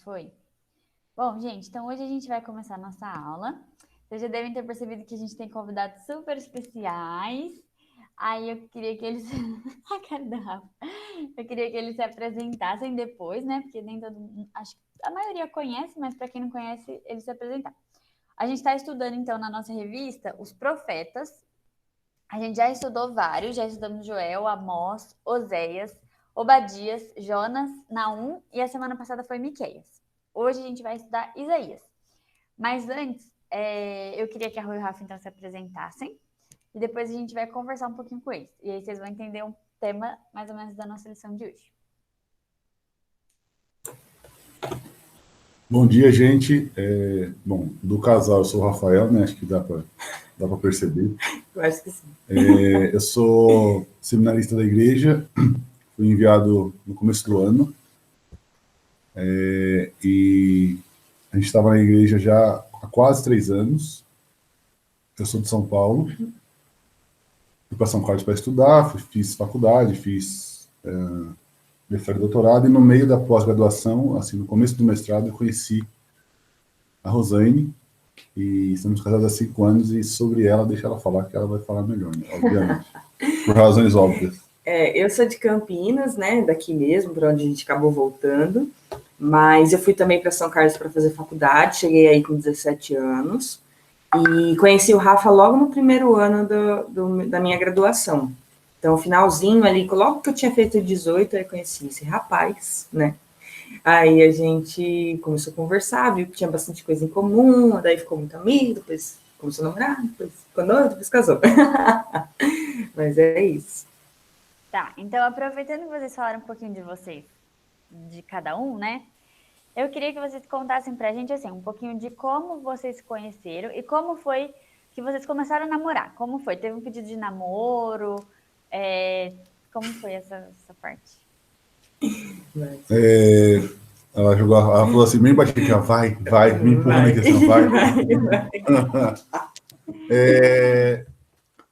Foi. Bom, gente, então hoje a gente vai começar a nossa aula. Vocês já devem ter percebido que a gente tem convidados super especiais. Aí eu queria que eles... A cara da Rafa. Eu queria que eles se apresentassem depois, né? Porque nem todo mundo... Acho que a maioria conhece, mas para quem não conhece, eles se apresentar. A gente está estudando, então, na nossa revista, os profetas. A gente já estudou vários, já estudamos Joel, Amós, Oséias, Obadias, Jonas, Naum e a semana passada foi Miqueias. Hoje a gente vai estudar Isaías. Mas antes, eu queria que a Rui e o Rafa então se apresentassem e depois a gente vai conversar um pouquinho com eles. E aí vocês vão entender um tema mais ou menos da nossa lição de hoje. Bom dia, gente. Bom, do casal eu sou o Rafael, né? Acho que dá para perceber. Eu acho que sim. Eu sou seminarista da igreja, fui enviado no começo do ano. E a gente estava na igreja já há quase 3 anos. Eu sou de São Paulo. Fui para São Carlos para estudar, fiz faculdade, fiz mestrado e doutorado, e no meio da pós-graduação, assim, no começo do mestrado, eu conheci a Rosane, e estamos casados há 5 anos, e sobre ela, deixa ela falar, que ela vai falar melhor, né? Obviamente, por razões óbvias. Eu sou de Campinas, né, daqui mesmo, para onde a gente acabou voltando, mas eu fui também para São Carlos para fazer faculdade, cheguei aí com 17 anos, e conheci o Rafa logo no primeiro ano da minha graduação. Então, finalzinho ali, logo que eu tinha feito 18, eu conheci esse rapaz, né? Aí a gente começou a conversar, viu que tinha bastante coisa em comum, daí ficou muito amigo, depois começou a namorar, depois ficou noivo, depois casou. Mas é isso. Tá, então aproveitando que vocês falaram um pouquinho de vocês, de cada um, né? Eu queria que vocês contassem pra gente, assim, um pouquinho de como vocês se conheceram e como foi que vocês começaram a namorar. Como foi? Teve um pedido de namoro? Como foi essa parte? Ela falou assim, bem baixinho, vai, me empurrando aqui assim, vai.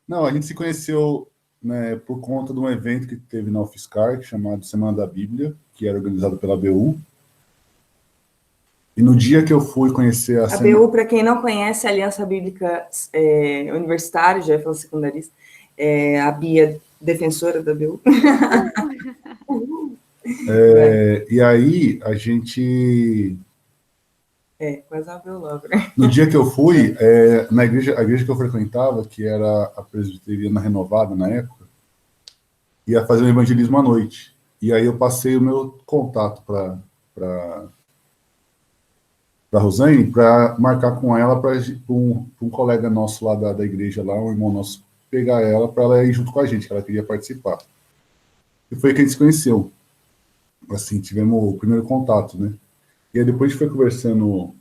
Não, a gente se conheceu, né, por conta de um evento que teve na UFSCar, chamado Semana da Bíblia, que era organizado pela ABU. E no dia que eu fui conhecer a ABU, para quem não conhece, a Aliança Bíblica Universitária, já falou secundarista, a Bia, defensora da ABU. E aí, a gente... quase uma ABU logo, né? No dia que eu fui, a igreja que eu frequentava, que era a Presbiteriana Renovada na época, ia fazer um evangelismo à noite. E aí eu passei o meu contato para Rosane, para marcar com ela, para um colega nosso lá da igreja, lá, um irmão nosso, pegar ela para ela ir junto com a gente, que ela queria participar. E foi que a gente se conheceu. Assim, tivemos o primeiro contato, né? E aí depois a gente foi conversando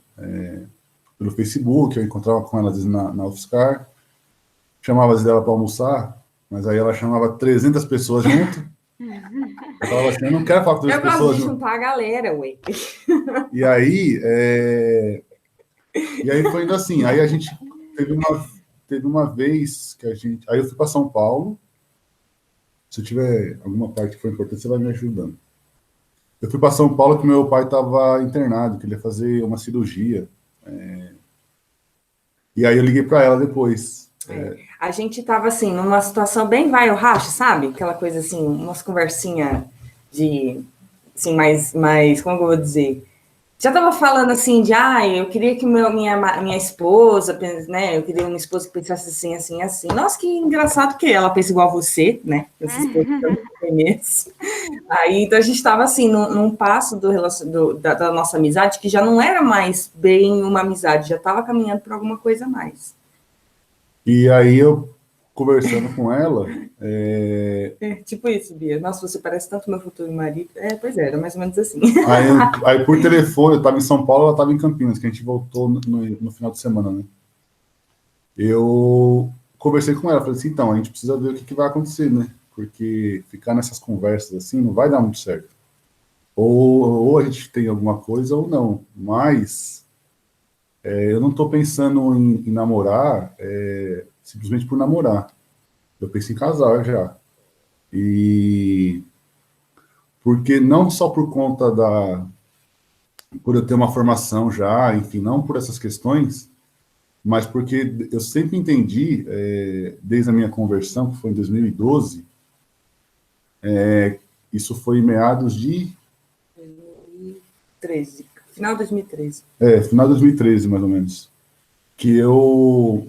pelo Facebook, eu encontrava com ela às vezes na UFSCar, chamava às vezes ela para almoçar, mas aí ela chamava 300 pessoas junto. Eu falava assim, eu não quero falar com 300 pessoas. Eu gosto de juntar a galera, ué. E aí foi indo assim, aí a gente teve uma vez que a gente... Aí eu fui para São Paulo, se eu tiver alguma parte que for importante, você vai me ajudando. Eu fui para São Paulo que meu pai estava internado, que ele ia fazer uma cirurgia. E aí eu liguei para ela depois. A gente estava assim, numa situação bem vai ou racha, sabe? Aquela coisa assim, umas conversinhas de, assim, mais, como eu vou dizer? Já estava falando assim de, eu queria que minha esposa, né? Eu queria uma esposa que pensasse assim, assim, assim. Nossa, que engraçado que ela pensa igual a você, né? Essa esposa que eu mesmo. Aí, então a gente estava assim, num passo da nossa amizade, que já não era mais bem uma amizade, já estava caminhando para alguma coisa a mais. E aí eu, conversando com ela... tipo isso, Bia. Nossa, você parece tanto meu futuro marido. Pois é, era mais ou menos assim. Aí por telefone, eu estava em São Paulo, ela estava em Campinas, que a gente voltou no final de semana, né? Eu conversei com ela, falei assim, então, a gente precisa ver o que vai acontecer, né? Porque ficar nessas conversas assim não vai dar muito certo. Ou a gente tem alguma coisa ou não. Mas eu não estou pensando em namorar simplesmente por namorar. Eu penso em casar já. E porque não só por conta por eu ter uma formação já, enfim, não por essas questões, mas porque eu sempre entendi, desde a minha conversão, que foi em 2012, isso foi em meados de... 2013, final de 2013. Final de 2013, mais ou menos. Que eu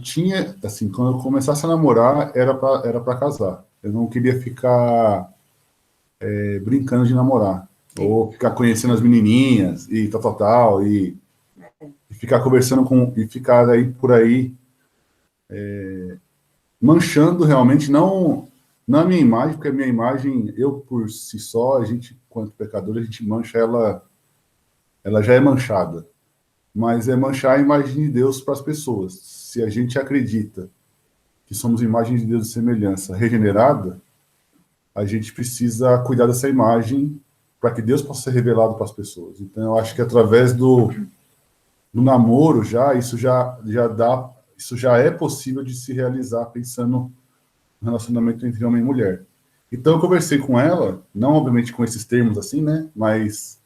tinha, assim, quando eu começasse a namorar, era para casar. Eu não queria ficar brincando de namorar. Sim. Ou ficar conhecendo as menininhas e tal, e ficar conversando e ficar aí por aí manchando realmente, não a minha imagem, porque a minha imagem, eu por si só, a gente, quanto pecador, a gente mancha ela já é manchada. Mas é manchar a imagem de Deus para as pessoas. Se a gente acredita que somos imagem de Deus de semelhança regenerada, a gente precisa cuidar dessa imagem para que Deus possa ser revelado para as pessoas. Então, eu acho que através do namoro isso já é possível de se realizar pensando no relacionamento entre homem e mulher. Então, eu conversei com ela, não obviamente com esses termos assim, né, mas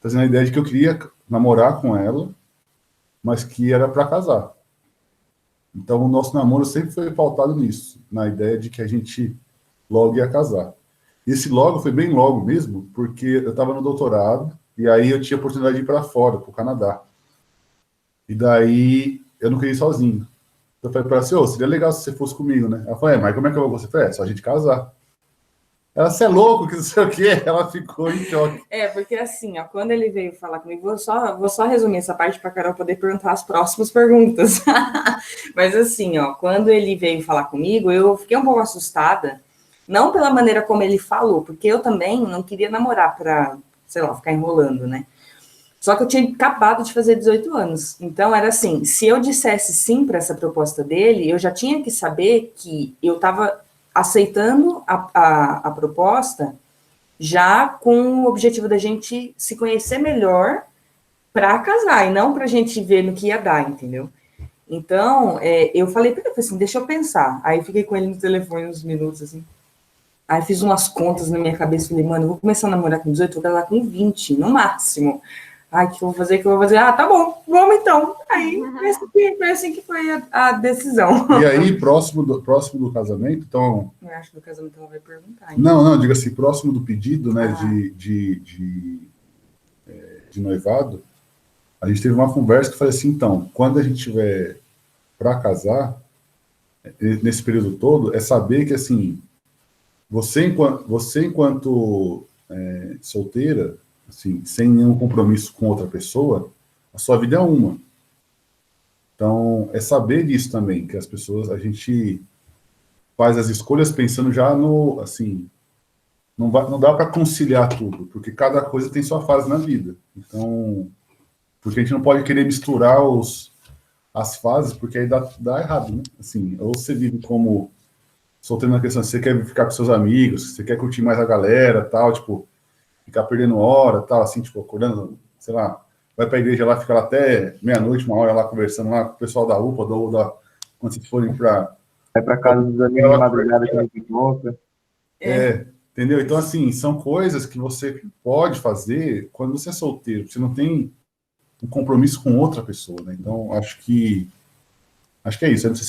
trazendo a ideia de que eu queria namorar com ela, mas que era para casar. Então, o nosso namoro sempre foi pautado nisso, na ideia de que a gente logo ia casar. Esse logo foi bem logo mesmo, porque eu estava no doutorado, e aí eu tinha a oportunidade de ir para fora, para o Canadá. E daí, eu não queria ir sozinho. Eu falei para ela assim, seria legal se você fosse comigo, né? Ela falou, mas como é que eu vou com você? Eu falei, só a gente casar. Ela, você é louco, que não sei o quê. Ela ficou em choque. Porque assim, ó, quando ele veio falar comigo, vou só resumir essa parte para a Carol poder perguntar as próximas perguntas. Mas assim, ó, quando ele veio falar comigo, eu fiquei um pouco assustada, não pela maneira como ele falou, porque eu também não queria namorar para, sei lá, ficar enrolando, né? Só que eu tinha acabado de fazer 18 anos. Então, era assim, se eu dissesse sim para essa proposta dele, eu já tinha que saber que eu estava aceitando a proposta já com o objetivo da gente se conhecer melhor para casar, e não para a gente ver no que ia dar, entendeu? Então, eu falei para ele assim, deixa eu pensar. Aí fiquei com ele no telefone uns minutos, assim. Aí fiz umas contas na minha cabeça, falei, mano, eu vou começar a namorar com 18, vou casar com 20, no máximo. Ai, o que eu vou fazer, Ah, tá bom, vamos então. Aí, foi assim que foi a decisão. E aí, próximo do casamento, então... Eu acho que no casamento ela vai perguntar. Não, diga assim, próximo do pedido, né, de noivado, a gente teve uma conversa que falei assim, então, quando a gente tiver para casar, nesse período todo, é saber que, assim, você enquanto solteira, assim, sem nenhum compromisso com outra pessoa, a sua vida é uma. Então, é saber disso também, que as pessoas, a gente faz as escolhas pensando já no, assim, não dá para conciliar tudo, porque cada coisa tem sua fase na vida. Então, porque a gente não pode querer misturar as fases, porque aí dá errado, né? Assim, ou você vive como solteiro na questão, você quer ficar com seus amigos, você quer curtir mais a galera, tal, tipo, ficar perdendo hora, tal, assim, tipo, acordando, sei lá, vai pra igreja lá, fica lá até meia-noite, uma hora lá, conversando lá com o pessoal da UPA, quando vocês forem pra... Vai pra casa dos amigos de madrugada que não pipoca. Entendeu? Então, assim, são coisas que você pode fazer quando você é solteiro, você não tem um compromisso com outra pessoa, né? Então, acho que é isso. Eu não sei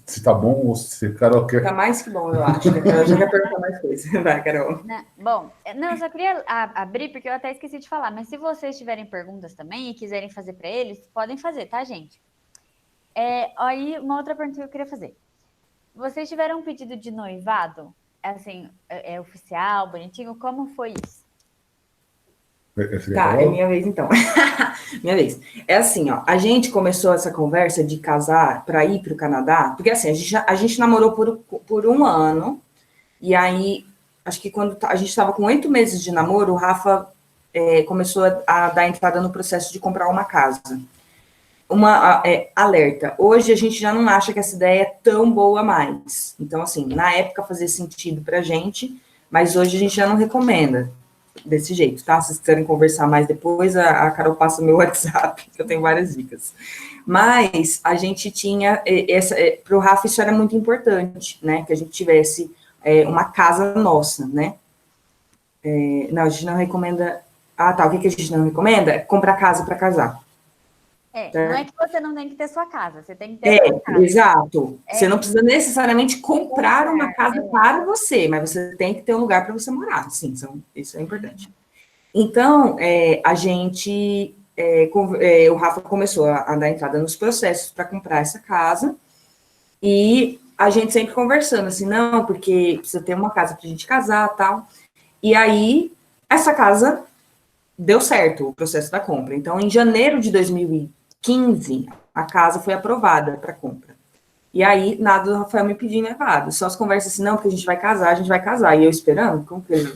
se tá bom ou se a Carol quer... Tá mais que bom, eu acho. A Carol já quer perguntar mais coisa. Vai, Carol. Bom, eu só queria abrir, porque eu até esqueci de falar, mas se vocês tiverem perguntas também e quiserem fazer para eles, podem fazer, tá, gente? Aí, uma outra pergunta que eu queria fazer. Vocês tiveram um pedido de noivado? Assim, é oficial, bonitinho? Como foi isso? Tá, é minha vez então. Minha vez. É assim, ó, a gente começou essa conversa de casar para ir para o Canadá, porque assim, a gente namorou por um ano, e aí, acho que quando a gente estava com 8 meses de namoro, o Rafa começou a dar entrada no processo de comprar uma casa. Alerta, hoje a gente já não acha que essa ideia é tão boa mais. Então, assim, na época fazia sentido pra gente, mas hoje a gente já não recomenda desse jeito, tá? Se vocês quiserem conversar mais depois, a Carol passa o meu WhatsApp, que eu tenho várias dicas. Mas a gente tinha, pro Rafa isso era muito importante, né? Que a gente tivesse uma casa nossa, né? Não, a gente não recomenda... Ah, tá, o que a gente não recomenda? É comprar casa para casar. Não é que você não tem que ter sua casa, você tem que ter sua casa. Exato. Você não precisa necessariamente comprar uma casa para você, mas você tem que ter um lugar para você morar. Sim, isso é importante. Então, a gente... o Rafa começou a dar entrada nos processos para comprar essa casa, e a gente sempre conversando, assim, não, porque precisa ter uma casa para a gente casar e tal. E aí, essa casa deu certo, o processo da compra. Então, em janeiro de 2015, a casa foi aprovada para compra. E aí, nada do Rafael me pedindo levado. Só as conversas assim, não, porque a gente vai casar, a gente vai casar. E eu esperando, como que ele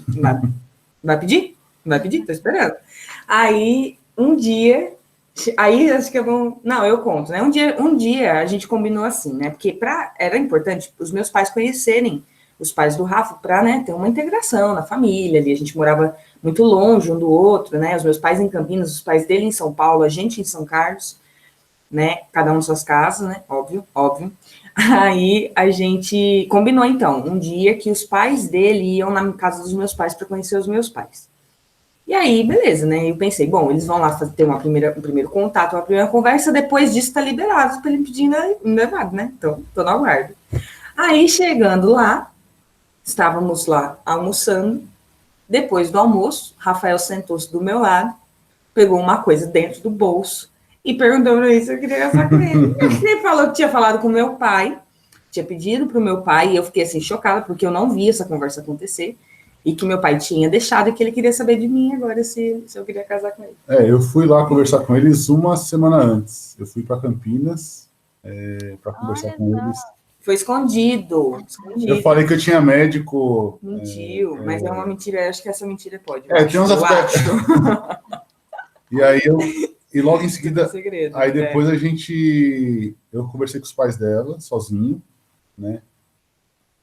vai pedir? Não vai pedir? Tô esperando. Aí, um dia, acho que eu vou... Não, eu conto, né? Um dia a gente combinou assim, né? Porque era importante os meus pais conhecerem os pais do Rafa para, né, ter uma integração na família ali. A gente morava muito longe um do outro, né? Os meus pais em Campinas, os pais dele em São Paulo, a gente em São Carlos, né? Cada um em suas casas, né? Óbvio. Aí a gente combinou, então, um dia que os pais dele iam na casa dos meus pais para conhecer os meus pais. E aí, beleza, né? Eu pensei, bom, eles vão lá ter um primeiro contato, uma primeira conversa, depois disso tá liberado para ele pedir levado, né? Então, tô no aguardo. Aí, chegando lá, estávamos lá almoçando. Depois do almoço, Rafael sentou-se do meu lado, pegou uma coisa dentro do bolso e perguntou para mim se eu queria casar com ele. Ele falou que tinha falado com meu pai, tinha pedido para o meu pai, e eu fiquei assim chocada, porque eu não vi essa conversa acontecer, e que meu pai tinha deixado e que ele queria saber de mim agora se eu queria casar com ele. Eu fui lá conversar com eles uma semana antes. Eu fui para Campinas para conversar com eles. Foi escondido. Eu falei que eu tinha médico. Mentiu, mas é uma mentira, acho que essa mentira pode. Tem uns aspectos. E aí e logo em seguida, segredo, aí depois eu conversei com os pais dela, sozinho, né?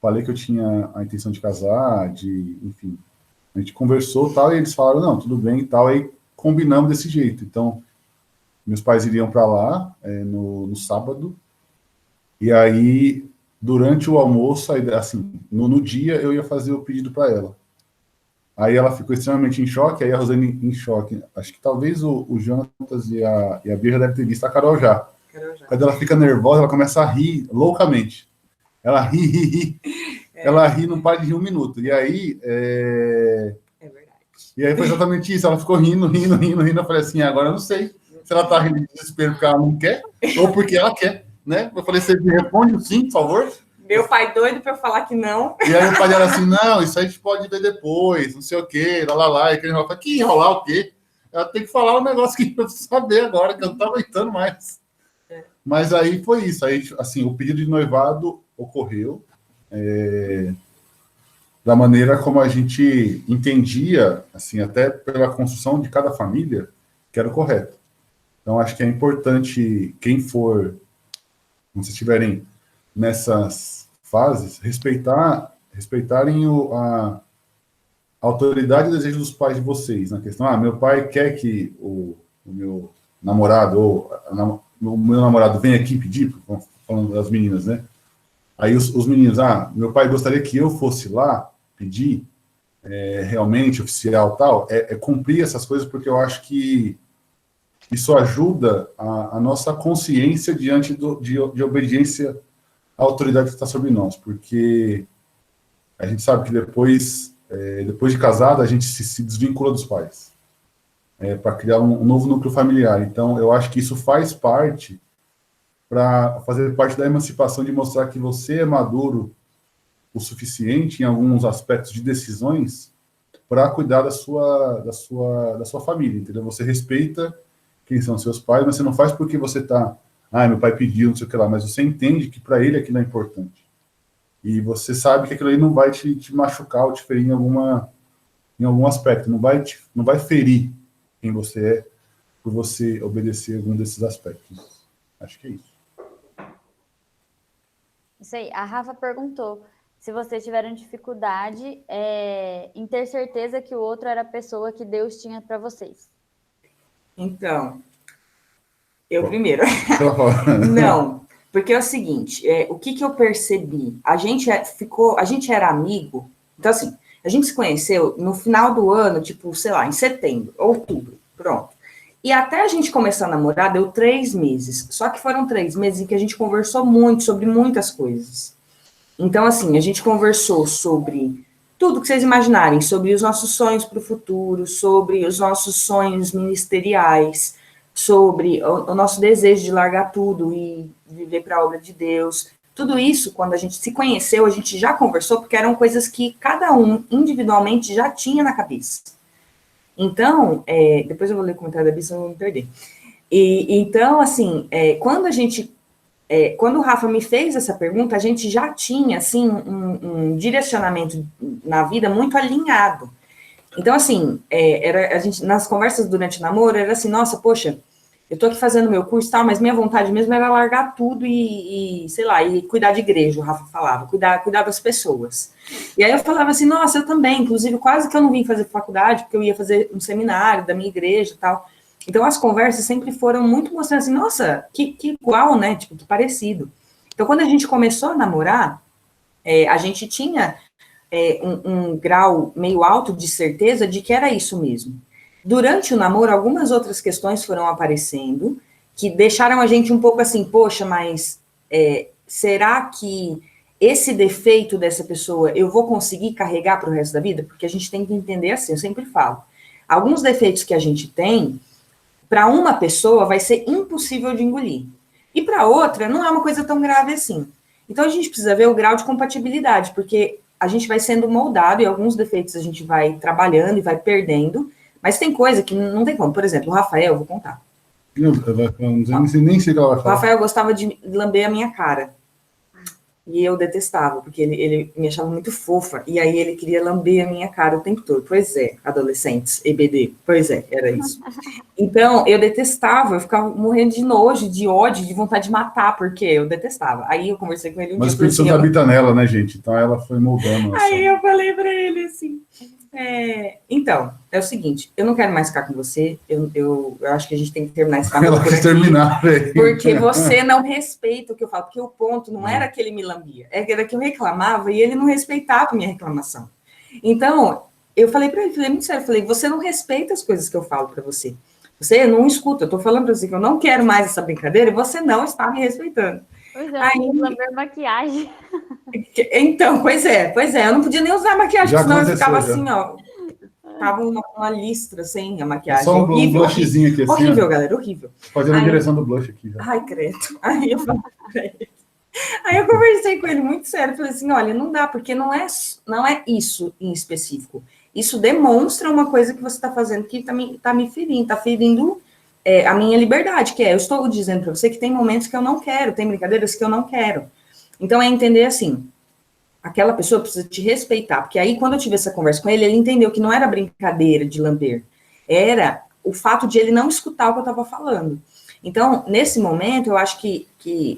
Falei que eu tinha a intenção de casar, enfim, a gente conversou tal, e eles falaram, não, tudo bem e tal, aí combinamos desse jeito. Então, meus pais iriam para lá no sábado, e aí, durante o almoço, assim, no dia, eu ia fazer o pedido para ela. Aí ela ficou extremamente em choque, aí a Rosane em choque. Acho que talvez o Jonatas e a Bia já devem ter visto a Carol já. Quando ela fica nervosa, ela começa a rir loucamente. Ela ri. Ela ri, não para de rir um minuto. E aí... É verdade. E aí foi exatamente isso. Ela ficou rindo. Eu falei assim, agora eu não sei se ela tá rindo de desespero porque ela não quer ou porque ela quer, né? Eu falei, você me responde sim, por favor? Meu pai doido para eu falar que não. E aí o pai dela assim, não, isso a gente pode ver depois, não sei o quê, lá. E aquele enrolar, que enrolar o quê? Ela tem que falar um negócio que eu preciso saber agora, que eu não tô aguentando mais. Mas aí foi isso. Aí, assim, o pedido de noivado ocorreu da maneira como a gente entendia, assim, até pela construção de cada família, que era o correto. Então, acho que é importante, quem for, quando vocês estiverem nessas fases, respeitarem a autoridade e o desejo dos pais de vocês, na questão, meu pai quer que o meu namorado, ou o meu namorado venha aqui pedir, falando das meninas, né? Aí os meninos, meu pai gostaria que eu fosse lá pedir, realmente, oficial tal, cumprir essas coisas, porque eu acho que isso ajuda a nossa consciência diante de obediência à autoridade que está sobre nós, porque a gente sabe que depois de casado, a gente se desvincula dos pais, para criar um novo núcleo familiar. Então, eu acho que isso faz parte, para fazer parte da emancipação, de mostrar que você é maduro o suficiente em alguns aspectos de decisões para cuidar da sua família, entendeu? Você respeita quem são seus pais, mas você não faz porque você está, meu pai pediu, não sei o que lá, mas você entende que para ele aquilo é importante. E você sabe que aquilo aí não vai te machucar ou te ferir em algum aspecto, não vai ferir quem você é por você obedecer algum desses aspectos. Acho que é isso. Isso aí. A Rafa perguntou se vocês tiveram dificuldade em ter certeza que o outro era a pessoa que Deus tinha para vocês. Então, eu primeiro. Não, porque é o seguinte, o que eu percebi? A gente era amigo, então assim, A gente se conheceu no final do ano, tipo, sei lá, em setembro, outubro, pronto. E até a gente começar a namorar, deu 3 meses. Só que foram 3 meses em que a gente conversou muito sobre muitas coisas. Então, assim, a gente conversou sobre tudo que vocês imaginarem, sobre os nossos sonhos para o futuro, sobre os nossos sonhos ministeriais, sobre o nosso desejo de largar tudo e viver para a obra de Deus. Tudo isso, quando a gente se conheceu, a gente já conversou, porque eram coisas que cada um individualmente já tinha na cabeça. Então, depois eu vou ler o comentário da Bia, senão eu vou me perder. Então, assim, quando o Rafa me fez essa pergunta, a gente já tinha, assim, um direcionamento na vida muito alinhado. Então, assim, a gente, nas conversas durante o namoro, era assim, nossa, poxa, eu tô aqui fazendo meu curso e tal, mas minha vontade mesmo era largar tudo e sei lá, e cuidar de igreja, o Rafa falava, cuidar das pessoas. E aí eu falava assim, nossa, eu também, inclusive quase que eu não vim fazer faculdade, porque eu ia fazer um seminário da minha igreja e tal. Então as conversas sempre foram muito mostrando assim, nossa, que igual, né, tipo, que parecido. Então quando a gente começou a namorar, a gente tinha um grau meio alto de certeza de que era isso mesmo. Durante o namoro, algumas outras questões foram aparecendo, que deixaram a gente um pouco assim, poxa, mas será que esse defeito dessa pessoa eu vou conseguir carregar para o resto da vida? Porque a gente tem que entender assim, eu sempre falo, alguns defeitos que a gente tem, para uma pessoa vai ser impossível de engolir, e para outra não é uma coisa tão grave assim. Então a gente precisa ver o grau de compatibilidade, porque a gente vai sendo moldado e alguns defeitos a gente vai trabalhando e vai perdendo, mas tem coisa que não tem como. Por exemplo, o Rafael, vou contar. Eu não sei nem se ela vai O falar. Rafael gostava de lamber a minha cara. E eu detestava, porque ele me achava muito fofa. E aí ele queria lamber a minha cara o tempo todo. Pois é, adolescentes, EBD. Pois é, era isso. Então, eu detestava, eu ficava morrendo de nojo, de ódio, de vontade de matar, porque eu detestava. Aí eu conversei com ele um Mas o dia. Espírito Santo habita nela, né, gente? Então ela foi moldando. Aí eu falei pra ele assim, então, é o seguinte, eu não quero mais ficar com você, eu acho que a gente tem que terminar esse papo Ela por quis aqui, terminar, velho. porque você não respeita o que eu falo, porque o ponto não era que ele me lambia, era que eu reclamava e ele não respeitava a minha reclamação. Então, eu falei pra ele, falei muito sério, falei, você não respeita as coisas que eu falo pra você. Você não escuta, eu tô falando pra você que eu não quero mais essa brincadeira e você não está me respeitando. Pois é, Aí, lamber maquiagem. então, pois é, eu não podia nem usar maquiagem, Já senão eu ficava aconteceu, assim, ó, tava uma listra sem a É maquiagem. só um Horrível, blushzinho aqui, assim. horrível, Ó. galera, horrível. Fazendo a Aí- direção do blush aqui. Já. Ai, credo. Aí eu falei pra ele. Aí eu conversei com ele muito sério, falei assim, olha, não dá, porque não é isso em específico. Isso demonstra uma coisa que você está fazendo que tá me ferindo, tá ferindo a minha liberdade, que eu estou dizendo para você que tem momentos que eu não quero, tem brincadeiras que eu não quero. Então é entender assim, aquela pessoa precisa te respeitar, porque aí quando eu tive essa conversa com ele, ele entendeu que não era brincadeira de lamber, era o fato de ele não escutar o que eu estava falando. Então, nesse momento, eu acho que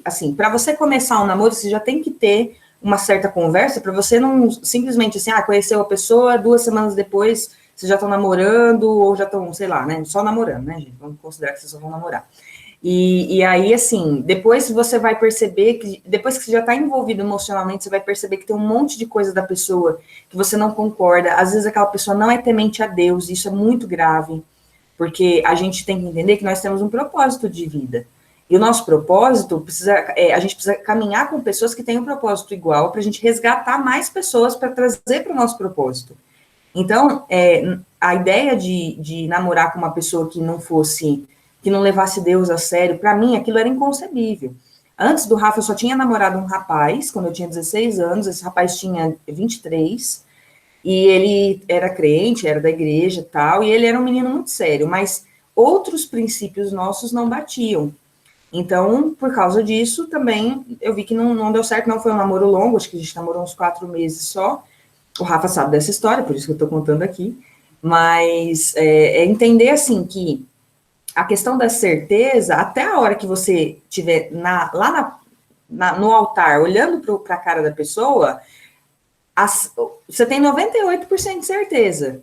assim, para você começar um namoro, você já tem que ter uma certa conversa, para você não simplesmente assim, conheceu a pessoa, 2 semanas depois, vocês já estão namorando, ou já estão, sei lá, né, só namorando, né, gente, vamos considerar que vocês só vão namorar. E aí, assim, depois você vai perceber que, depois que você já está envolvido emocionalmente, você vai perceber que tem um monte de coisa da pessoa que você não concorda. Às vezes aquela pessoa não é temente a Deus, isso é muito grave, porque a gente tem que entender que nós temos um propósito de vida. E o nosso propósito a gente precisa caminhar com pessoas que têm um propósito igual, para a gente resgatar mais pessoas para trazer para o nosso propósito. Então, a ideia de namorar com uma pessoa que não levasse Deus a sério, para mim aquilo era inconcebível. Antes do Rafa, eu só tinha namorado um rapaz, quando eu tinha 16 anos, esse rapaz tinha 23, e ele era crente, era da igreja e tal, e ele era um menino muito sério, mas outros princípios nossos não batiam. Então, por causa disso, também, eu vi que não deu certo, não foi um namoro longo, acho que a gente namorou uns 4 meses só. O Rafa sabe dessa história, por isso que eu tô contando aqui, mas entender, assim, que a questão da certeza, até a hora que você estiver no altar, olhando para a cara da pessoa, você tem 98% de certeza.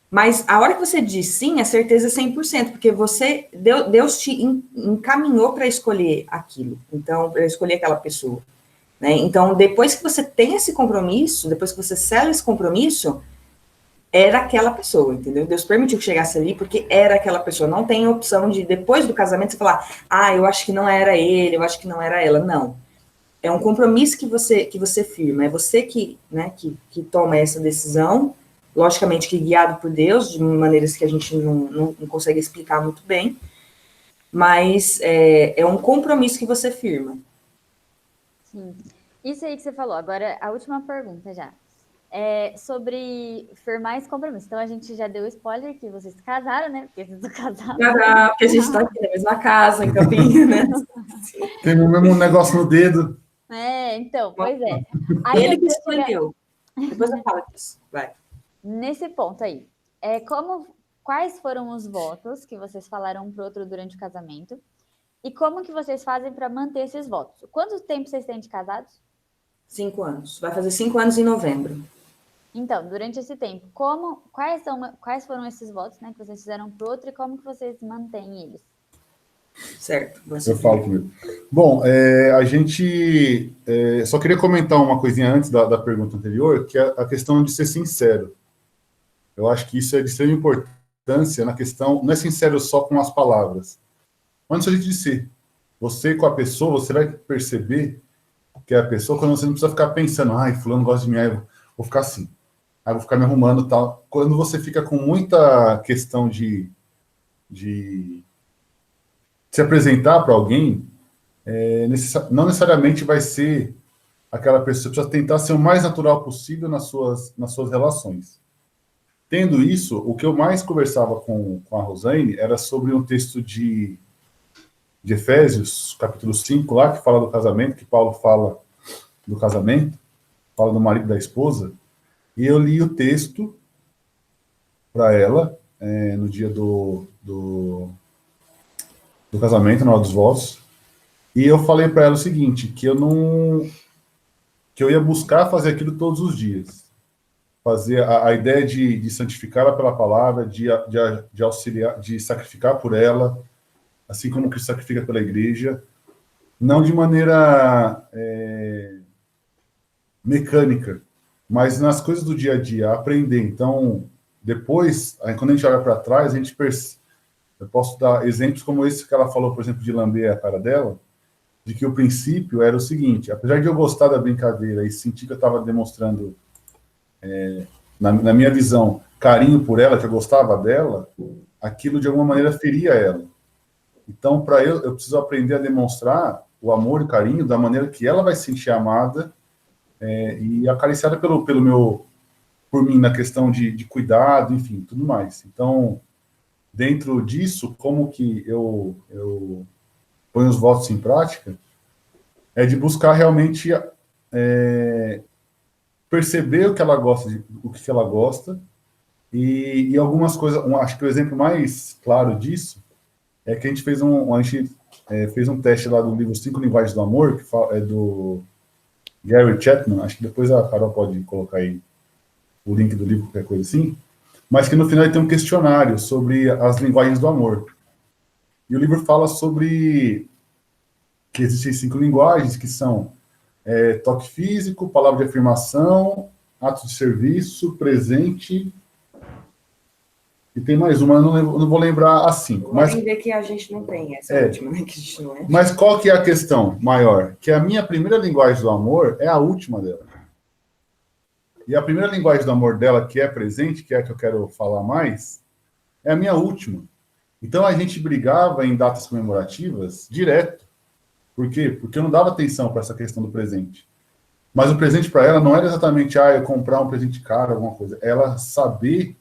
Mas a hora que você diz sim, a certeza é 100%, porque Deus te encaminhou para escolher aquilo, então, para escolher aquela pessoa. Né? Então, depois que você tem esse compromisso, depois que você sela esse compromisso, era aquela pessoa, entendeu? Deus permitiu que chegasse ali porque era aquela pessoa. Não tem opção de, depois do casamento, você falar, eu acho que não era ele, eu acho que não era ela. Não. É um compromisso que você firma. É você que, né, que toma essa decisão, logicamente que guiado por Deus, de maneiras que a gente não consegue explicar muito bem, mas é um compromisso que você firma. Sim. Isso aí que você falou. Agora, a última pergunta já. Sobre firmar esse compromisso. Então, a gente já deu spoiler que vocês se casaram, né? Porque vocês estão casados. Porque a gente está aqui na mesma casa, em Campinas. Tem o mesmo negócio no dedo. Então, pois é. Aí, Ele que escolheu. Depois eu falo disso. Vai. Nesse ponto aí, quais foram os votos que vocês falaram um pro outro durante o casamento? E como que vocês fazem para manter esses votos? Quanto tempo vocês têm de casados? 5 anos. Vai fazer 5 anos em novembro. Então, durante esse tempo, quais foram esses votos, né, que vocês fizeram pro outro e como que vocês mantêm eles? Certo. Eu falo comigo. Bom, a gente só queria comentar uma coisinha antes da pergunta anterior, que é a questão de ser sincero. Eu acho que isso é de extrema importância na questão, não é sincero só com as palavras, mas no seu jeito de ser. Você com a pessoa, você vai perceber que é a pessoa, quando você não precisa ficar pensando, fulano gosta de mim, eu vou ficar assim, vou ficar me arrumando e tal. Quando você fica com muita questão de se apresentar para alguém, não necessariamente vai ser aquela pessoa, você precisa tentar ser o mais natural possível nas suas relações. Tendo isso, o que eu mais conversava com a Rosane era sobre um texto de Efésios, capítulo 5, lá, que fala do casamento, que Paulo fala do casamento, fala do marido e da esposa, e eu li o texto para ela, no dia do casamento, na hora dos votos, e eu falei para ela o seguinte, que eu ia buscar fazer aquilo todos os dias, fazer a ideia de santificá-la pela palavra, de auxiliar, de sacrificar por ela, assim como que sacrifica pela igreja, não de maneira mecânica, mas nas coisas do dia a dia, aprender. Então, depois, quando a gente olha para trás, a gente percebe. Eu posso dar exemplos como esse que ela falou, por exemplo, de lamber a cara dela, de que o princípio era o seguinte, apesar de eu gostar da brincadeira e sentir que eu estava demonstrando, na minha visão, carinho por ela, que eu gostava dela, aquilo de alguma maneira feria ela. Então, para eu preciso aprender a demonstrar o amor e o carinho da maneira que ela vai se sentir amada e acariciada por mim, na questão de cuidado, enfim, tudo mais. Então, dentro disso, como que eu ponho os votos em prática, é de buscar realmente perceber o que ela gosta, o que ela gosta, e algumas coisas, acho que o exemplo mais claro disso é que a gente fez um teste lá do livro 5 Linguagens do Amor, que é do Gary Chapman, acho que depois a Carol pode colocar aí o link do livro, qualquer coisa assim, mas que no final ele tem um questionário sobre as linguagens do amor. E o livro fala sobre que existem 5 linguagens, que são toque físico, palavra de afirmação, ato de serviço, presente, e tem mais uma, eu não vou lembrar as 5. Mas ver que a gente não tem essa última, né? Que a gente não é. Mas qual que é a questão maior? Que a minha primeira linguagem do amor é a última dela. E a primeira linguagem do amor dela, que é presente, que é a que eu quero falar mais, é a minha última. Então a gente brigava em datas comemorativas direto. Por quê? Porque eu não dava atenção para essa questão do presente. Mas o presente para ela não era exatamente eu comprar um presente caro, alguma coisa. Ela saber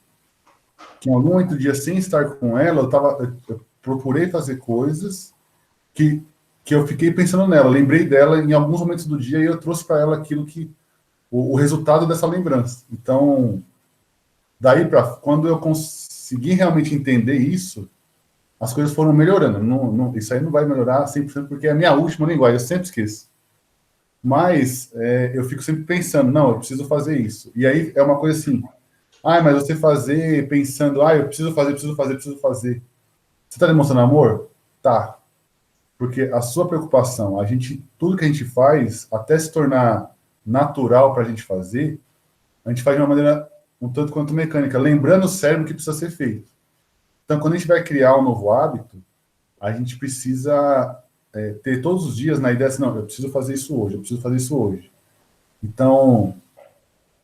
que em algum momento do dia, sem estar com ela, eu procurei fazer coisas que eu fiquei pensando nela. Lembrei dela em alguns momentos do dia e eu trouxe para ela aquilo que o resultado dessa lembrança. Então, daí para quando eu consegui realmente entender isso, as coisas foram melhorando. Isso aí não vai melhorar 100% porque é a minha última linguagem, eu sempre esqueço. Mas eu fico sempre pensando, não, eu preciso fazer isso. E aí é uma coisa assim, mas você fazer pensando, eu preciso fazer. Você está demonstrando amor? Tá. Porque a sua preocupação, tudo que a gente faz, até se tornar natural para a gente faz de uma maneira um tanto quanto mecânica, lembrando o cérebro que precisa ser feito. Então, quando a gente vai criar um novo hábito, a gente precisa ter todos os dias na ideia assim, não, eu preciso fazer isso hoje, eu preciso fazer isso hoje. Então,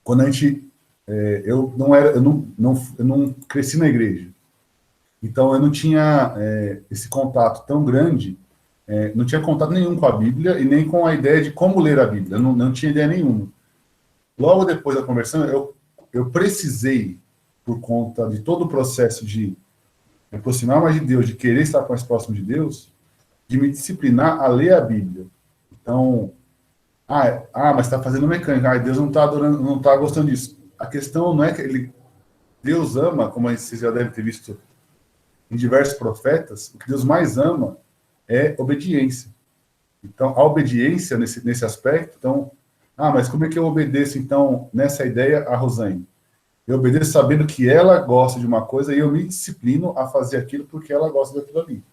quando a gente... eu não cresci na igreja. Então, eu não tinha esse contato tão grande, não tinha contato nenhum com a Bíblia e nem com a ideia de como ler a Bíblia, eu não tinha ideia nenhuma. Logo depois da conversão, eu precisei, por conta de todo o processo de me aproximar mais de Deus, de querer estar mais próximo de Deus, de me disciplinar a ler a Bíblia. Então, mas está fazendo mecânica, Deus não está adorando, não está gostando disso. A questão não é que Deus ama, como vocês já devem ter visto em diversos profetas, o que Deus mais ama é obediência. Então, a obediência nesse aspecto, então, mas como é que eu obedeço, então, nessa ideia, a Rosane? Eu obedeço sabendo que ela gosta de uma coisa e eu me disciplino a fazer aquilo porque ela gosta daquilo ali.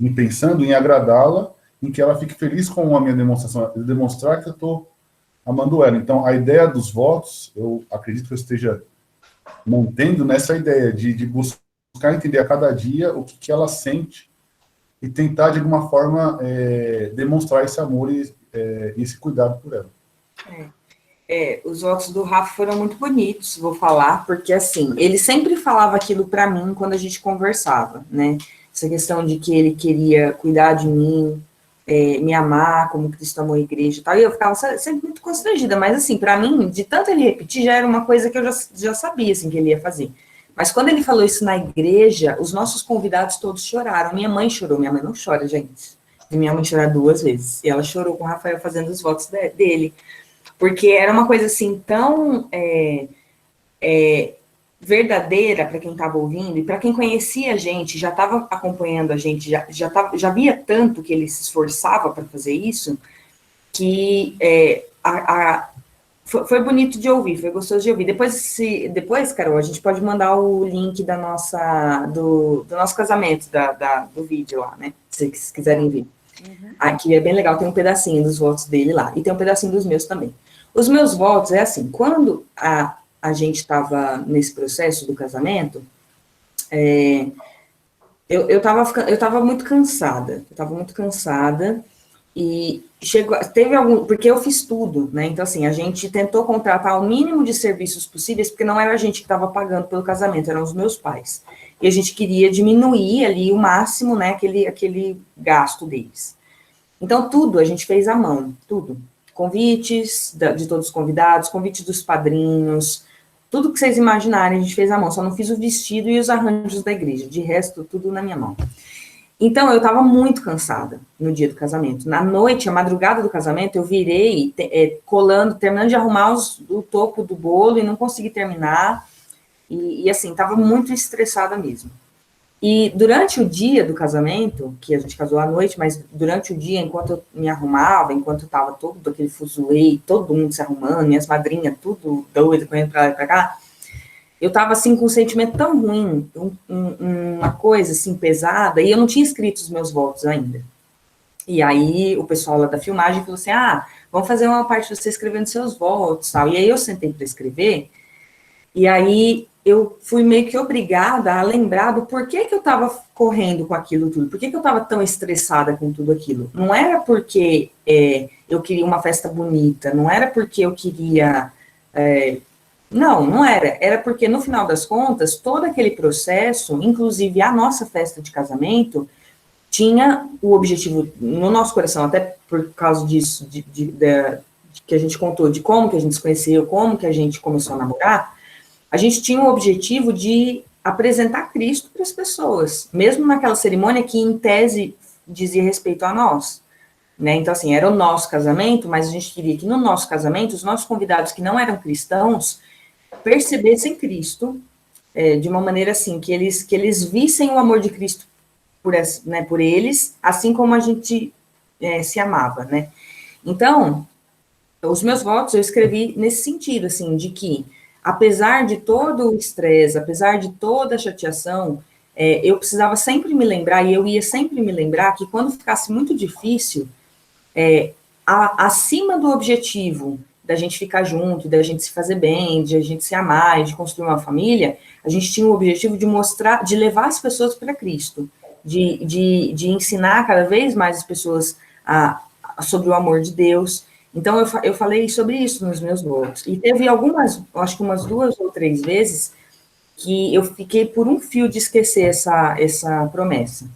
E pensando em agradá-la, em que ela fique feliz com a minha demonstração, demonstrar que eu estou amando ela. Então, a ideia dos votos, eu acredito que eu esteja mantendo nessa ideia de buscar entender a cada dia o que ela sente e tentar, de alguma forma, demonstrar esse amor e esse cuidado por ela. Os votos do Rafa foram muito bonitos, vou falar, porque, assim, ele sempre falava aquilo para mim quando a gente conversava, né? Essa questão de que ele queria cuidar de mim, me amar como Cristo amou a igreja e tal, e eu ficava sempre muito constrangida, mas, assim, para mim, de tanto ele repetir, já era uma coisa que eu já sabia, assim, que ele ia fazer. Mas quando ele falou isso na igreja, os nossos convidados todos choraram. Minha mãe chorou, minha mãe não chora, gente. E minha mãe chorar 2 vezes. E ela chorou com o Rafael fazendo os votos dele. Porque era uma coisa assim tão verdadeira para quem estava ouvindo, e para quem conhecia a gente, já estava acompanhando a gente, já via tanto que ele se esforçava para fazer isso, que foi bonito de ouvir, foi gostoso de ouvir. Depois, Carol, a gente pode mandar o link do nosso casamento, do vídeo lá, né? Se vocês quiserem ver. Aqui é bem legal, tem um pedacinho dos votos dele lá, e tem um pedacinho dos meus também. Os meus votos é assim, quando a gente estava nesse processo do casamento, eu estava muito cansada, e teve porque eu fiz tudo, né, então assim, a gente tentou contratar o mínimo de serviços possíveis, porque não era a gente que estava pagando pelo casamento, eram os meus pais, e a gente queria diminuir ali o máximo, né, aquele gasto deles. Então, tudo a gente fez à mão, tudo. Convites de todos os convidados, convites dos padrinhos, tudo que vocês imaginarem a gente fez à mão, só não fiz o vestido e os arranjos da igreja, de resto, tudo na minha mão. Então, eu estava muito cansada no dia do casamento. Na noite, a madrugada do casamento, eu virei terminando de arrumar o topo do bolo e não consegui terminar, e assim, estava muito estressada mesmo. E durante o dia do casamento, que a gente casou à noite, mas durante o dia, enquanto eu me arrumava, enquanto estava todo aquele fuzuê, todo mundo se arrumando, minhas madrinhas, tudo doido, correndo para lá e para cá, eu estava assim com um sentimento tão ruim, uma coisa assim pesada, e eu não tinha escrito os meus votos ainda. E aí o pessoal lá da filmagem falou assim, vamos fazer uma parte de você escrevendo seus votos, tal. E aí eu sentei para escrever, e aí eu fui meio que obrigada a lembrar do porquê que eu estava correndo com aquilo tudo, por que eu estava tão estressada com tudo aquilo. Não era porque eu queria uma festa bonita, não era porque eu queria... não era. Era porque, no final das contas, todo aquele processo, inclusive a nossa festa de casamento, tinha o objetivo, no nosso coração, até por causa disso, que a gente contou, de como que a gente se conheceu, como que a gente começou a namorar, a gente tinha o objetivo de apresentar Cristo para as pessoas, mesmo naquela cerimônia que, em tese, dizia respeito a nós, né? Então, assim, era o nosso casamento, mas a gente queria que no nosso casamento, os nossos convidados que não eram cristãos percebessem Cristo de uma maneira assim, que eles vissem o amor de Cristo por eles, assim como a gente se amava, né? Então, os meus votos eu escrevi nesse sentido, assim, de que apesar de todo o estresse, apesar de toda a chateação, eu precisava sempre me lembrar, e eu ia sempre me lembrar que quando ficasse muito difícil, acima do objetivo da gente ficar junto, da gente se fazer bem, de a gente se amar e de construir uma família, a gente tinha o objetivo de mostrar, de levar as pessoas para Cristo, de ensinar cada vez mais as pessoas sobre o amor de Deus. Então, eu falei sobre isso nos meus votos. E teve algumas, acho que umas 2 ou 3 vezes, que eu fiquei por um fio de esquecer essa promessa.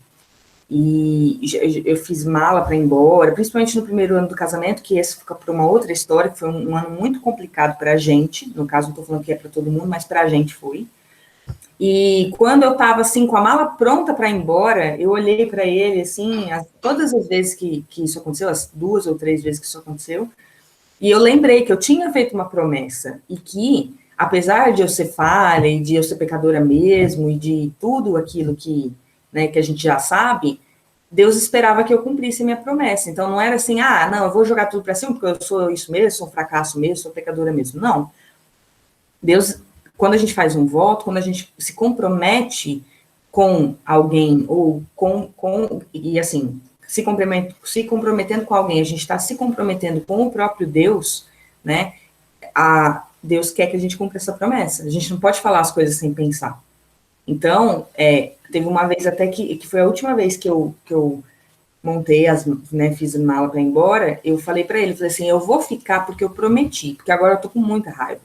E eu fiz mala para ir embora, principalmente no primeiro ano do casamento, que esse fica para uma outra história, que foi um ano muito complicado para a gente, no caso não estou falando que é para todo mundo, mas para a gente foi. E quando eu estava assim, com a mala pronta para ir embora, eu olhei para ele, assim, todas as vezes que isso aconteceu, as 2 ou 3 vezes que isso aconteceu, e eu lembrei que eu tinha feito uma promessa, e que, apesar de eu ser falha, e de eu ser pecadora mesmo, e de tudo aquilo que, né, que a gente já sabe, Deus esperava que eu cumprisse a minha promessa. Então, não era assim, não, eu vou jogar tudo para cima, porque eu sou isso mesmo, sou um fracasso mesmo, sou pecadora mesmo. Não. Deus, quando a gente faz um voto, quando a gente se compromete com alguém, ou e assim, se comprometendo com alguém, a gente está se comprometendo com o próprio Deus, né? Deus quer que a gente cumpra essa promessa. A gente não pode falar as coisas sem pensar. Então, teve uma vez até que foi a última vez que eu montei, né, fiz a mala para ir embora, eu falei para ele, falei assim, eu vou ficar porque eu prometi, porque agora eu tô com muita raiva,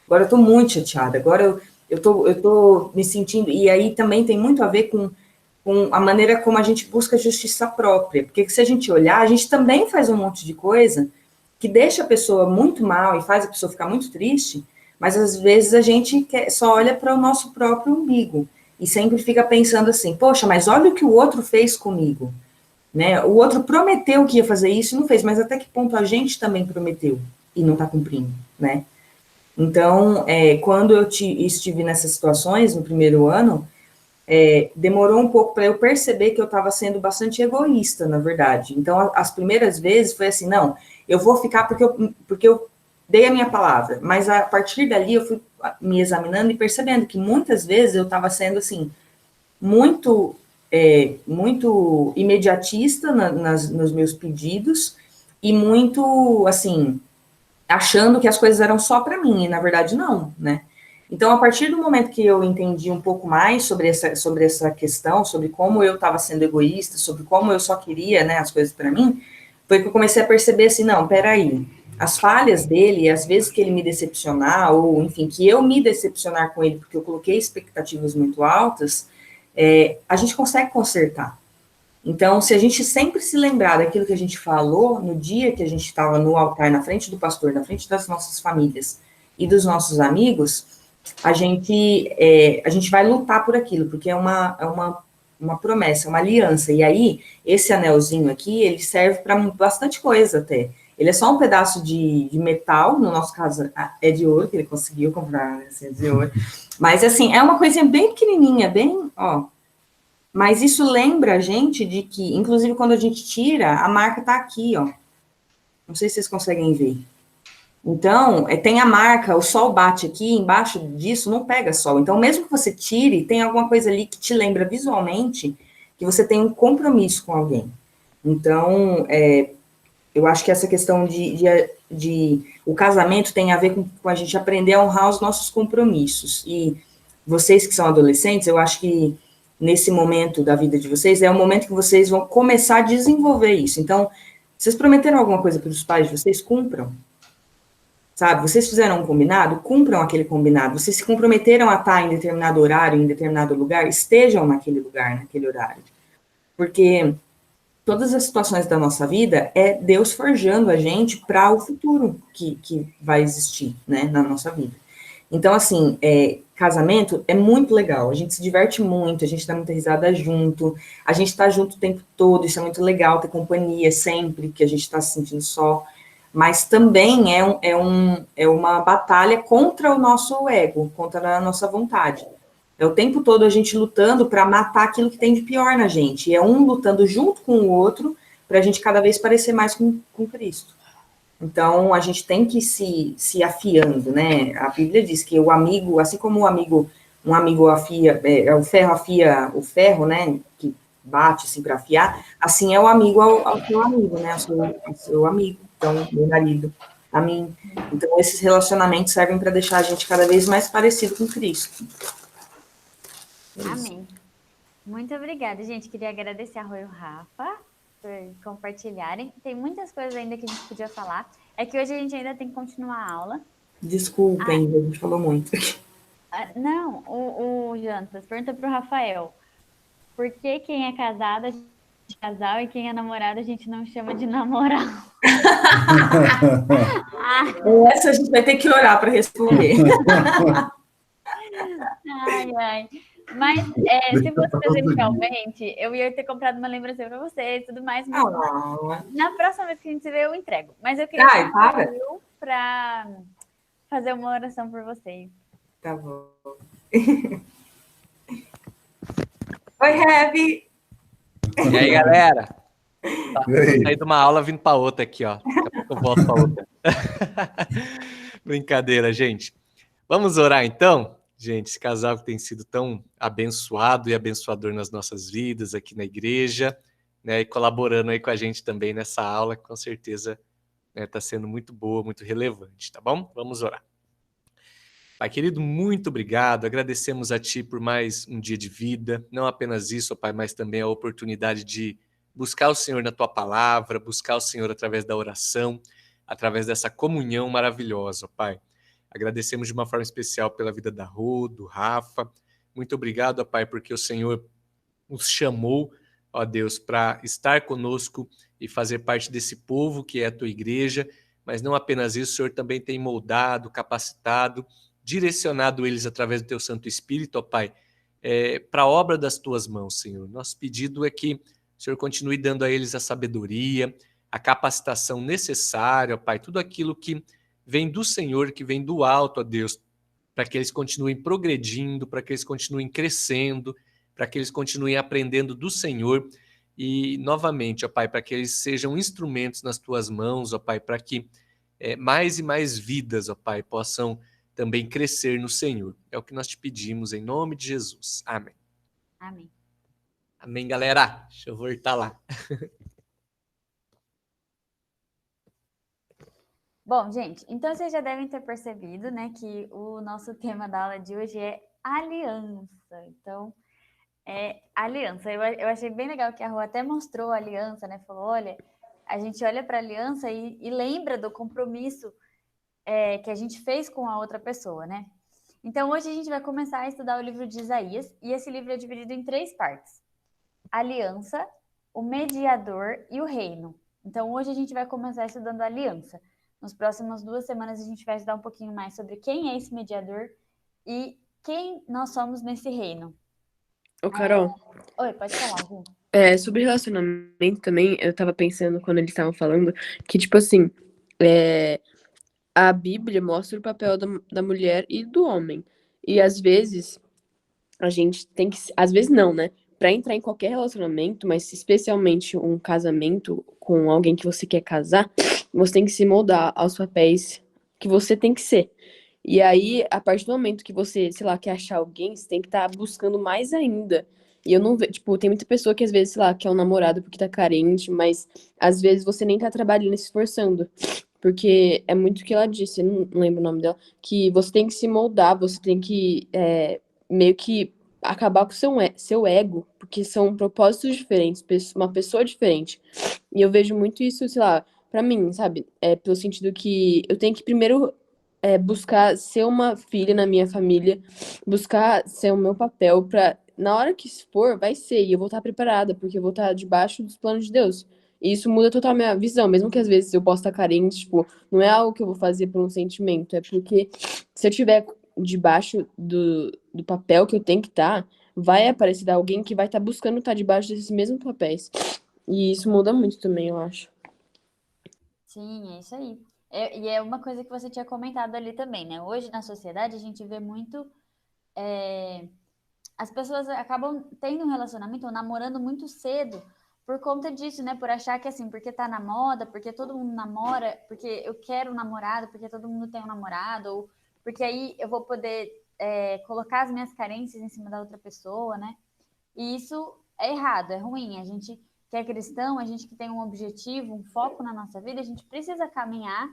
agora eu tô muito chateada, agora eu tô me sentindo, e aí também tem muito a ver com a maneira como a gente busca justiça própria, porque se a gente olhar, a gente também faz um monte de coisa que deixa a pessoa muito mal e faz a pessoa ficar muito triste, mas às vezes a gente só olha para o nosso próprio umbigo e sempre fica pensando assim, poxa, mas olha o que o outro fez comigo, né? O outro prometeu que ia fazer isso e não fez, mas até que ponto a gente também prometeu e não está cumprindo, né? Então, quando eu estive nessas situações no primeiro ano, demorou um pouco para eu perceber que eu estava sendo bastante egoísta, na verdade. Então, as primeiras vezes foi assim, não, eu vou ficar porque eu dei a minha palavra, mas a partir dali eu fui me examinando e percebendo que muitas vezes eu estava sendo, assim, muito imediatista nos meus pedidos e muito, assim, achando que as coisas eram só para mim, e na verdade não, né? Então, a partir do momento que eu entendi um pouco mais sobre essa questão, sobre como eu estava sendo egoísta, sobre como eu só queria, né, as coisas para mim, foi que eu comecei a perceber assim, não, peraí, as falhas dele, às vezes que ele me decepcionar, ou, enfim, que eu me decepcionar com ele, porque eu coloquei expectativas muito altas, a gente consegue consertar. Então, se a gente sempre se lembrar daquilo que a gente falou no dia que a gente estava no altar, na frente do pastor, na frente das nossas famílias e dos nossos amigos, a gente vai lutar por aquilo, porque é uma promessa, uma aliança. E aí, esse anelzinho aqui, ele serve para bastante coisa até. Ele é só um pedaço de metal, no nosso caso é de ouro, que ele conseguiu comprar, assim, de ouro. Mas, assim, é uma coisinha bem pequenininha, bem, ó. Mas isso lembra a gente de que, inclusive, quando a gente tira, a marca tá aqui, ó. Não sei se vocês conseguem ver. Então, tem a marca, o sol bate aqui, embaixo disso não pega sol. Então, mesmo que você tire, tem alguma coisa ali que te lembra visualmente que você tem um compromisso com alguém. Então, eu acho que essa questão de o casamento tem a ver com a gente aprender a honrar os nossos compromissos. E vocês que são adolescentes, eu acho que nesse momento da vida de vocês, é o momento que vocês vão começar a desenvolver isso. Então, vocês prometeram alguma coisa para os pais de vocês, cumpram. Sabe, vocês fizeram um combinado, cumpram aquele combinado. Vocês se comprometeram a estar em determinado horário, em determinado lugar, estejam naquele lugar, naquele horário. Porque todas as situações da nossa vida é Deus forjando a gente para o futuro que vai existir, né, na nossa vida. Então, assim, casamento é muito legal, a gente se diverte muito, a gente dá muita risada junto, a gente tá junto o tempo todo, isso é muito legal, ter companhia sempre, que a gente tá se sentindo só, mas também é uma batalha contra o nosso ego, contra a nossa vontade. É o tempo todo a gente lutando para matar aquilo que tem de pior na gente, e é um lutando junto com o outro, para a gente cada vez parecer mais com Cristo. Então, a gente tem que se afiando, né? A Bíblia diz que o amigo, assim como um amigo afia, o ferro afia o ferro, né? Que bate, assim, para afiar, assim é o amigo ao seu amigo, né? Ao seu amigo, então, meu marido. a mim. Então, esses relacionamentos servem para deixar a gente cada vez mais parecido com Cristo. É isso. Amém. Muito obrigada, gente. Queria agradecer a Rô e o Rafa por compartilharem. Tem muitas coisas ainda que a gente podia falar. É que hoje a gente ainda tem que continuar a aula. Desculpem, a gente falou muito. Não, o Jantas, pergunta pro Rafael. Por que quem é casado a gente chama de casal e quem é namorado a gente não chama de namorar? Essa a gente vai ter que orar para responder. Ai, ai. Mas se fosse presencialmente, eu ia ter comprado uma lembrancinha para vocês e tudo mais. Mas na próxima vez que a gente se vê, eu entrego. Mas eu queria para fazer uma oração por vocês. Tá bom. Oi, Heavy! E aí, galera? Saí de uma aula vindo para outra aqui, ó. Daqui a pouco eu volto para outra. Brincadeira, gente. Vamos orar, então? Gente, esse casal que tem sido tão abençoado e abençoador nas nossas vidas aqui na igreja, né, e colaborando aí com a gente também nessa aula, que com certeza está sendo muito boa, muito relevante, tá bom? Vamos orar. Pai querido, muito obrigado, agradecemos a Ti por mais um dia de vida, não apenas isso, Pai, mas também a oportunidade de buscar o Senhor na Tua palavra, buscar o Senhor através da oração, através dessa comunhão maravilhosa, Pai. Agradecemos de uma forma especial pela vida da Rô, do Rafa. Muito obrigado, Pai, porque o Senhor nos chamou, ó Deus, para estar conosco e fazer parte desse povo que é a Tua igreja, mas não apenas isso, o Senhor também tem moldado, capacitado, direcionado eles através do Teu Santo Espírito, ó Pai, para a obra das Tuas mãos, Senhor. Nosso pedido é que o Senhor continue dando a eles a sabedoria, a capacitação necessária, ó Pai, tudo aquilo que vem do Senhor, que vem do alto, ó Deus, para que eles continuem progredindo, para que eles continuem crescendo, para que eles continuem aprendendo do Senhor e, novamente, ó Pai, para que eles sejam instrumentos nas Tuas mãos, ó Pai, para que mais e mais vidas, ó Pai, possam também crescer no Senhor. É o que nós te pedimos, em nome de Jesus. Amém. Amém. Amém, galera. Deixa eu voltar lá. Bom, gente, então vocês já devem ter percebido, né, que o nosso tema da aula de hoje é aliança. Então, aliança. Eu achei bem legal que a Rô até mostrou a aliança, né? Falou, olha, a gente olha para a aliança e lembra do compromisso que a gente fez com a outra pessoa, né? Então, hoje a gente vai começar a estudar o livro de Isaías, e esse livro é dividido em 3 partes. A aliança, o mediador e o reino. Então, hoje a gente vai começar estudando a aliança. Nas próximas 2 semanas a gente vai estudar um pouquinho mais sobre quem é esse mediador e quem nós somos nesse reino. Ô, Carol. Oi, pode falar, Gu. Sobre relacionamento também, eu tava pensando quando eles estavam falando que, tipo assim, a Bíblia mostra o papel da mulher e do homem. E às vezes a gente tem que. Às vezes não, né? Pra entrar em qualquer relacionamento, mas especialmente um casamento com alguém que você quer casar, você tem que se moldar aos papéis que você tem que ser. E aí, a partir do momento que você, sei lá, quer achar alguém, você tem que estar buscando mais ainda. E eu não vejo, tipo, tem muita pessoa que às vezes, sei lá, quer um namorado porque tá carente, mas às vezes você nem tá trabalhando e se esforçando. Porque é muito o que ela disse, eu não lembro o nome dela, que você tem que se moldar, você tem que meio que acabar com o seu ego, porque são propósitos diferentes, uma pessoa diferente. E eu vejo muito isso, sei lá, pra mim, sabe? Pelo sentido que eu tenho que primeiro buscar ser uma filha na minha família, buscar ser o meu papel pra, na hora que for, vai ser, e eu vou estar preparada, porque eu vou estar debaixo dos planos de Deus. E isso muda total a minha visão, mesmo que às vezes eu possa estar carente, tipo, não é algo que eu vou fazer por um sentimento, é porque se eu tiver debaixo do papel que eu tenho que estar, vai aparecer alguém que vai estar buscando estar debaixo desses mesmos papéis. E isso muda muito também, eu acho. Sim, é isso aí. E é uma coisa que você tinha comentado ali também, né? Hoje na sociedade a gente vê muito. As pessoas acabam tendo um relacionamento ou namorando muito cedo por conta disso, né? Por achar que assim, porque tá na moda, porque todo mundo namora, porque eu quero um namorado, porque todo mundo tem um namorado, ou porque aí eu vou poder colocar as minhas carências em cima da outra pessoa, né? E isso é errado, é ruim. A gente que é cristão, a gente que tem um objetivo, um foco na nossa vida, a gente precisa caminhar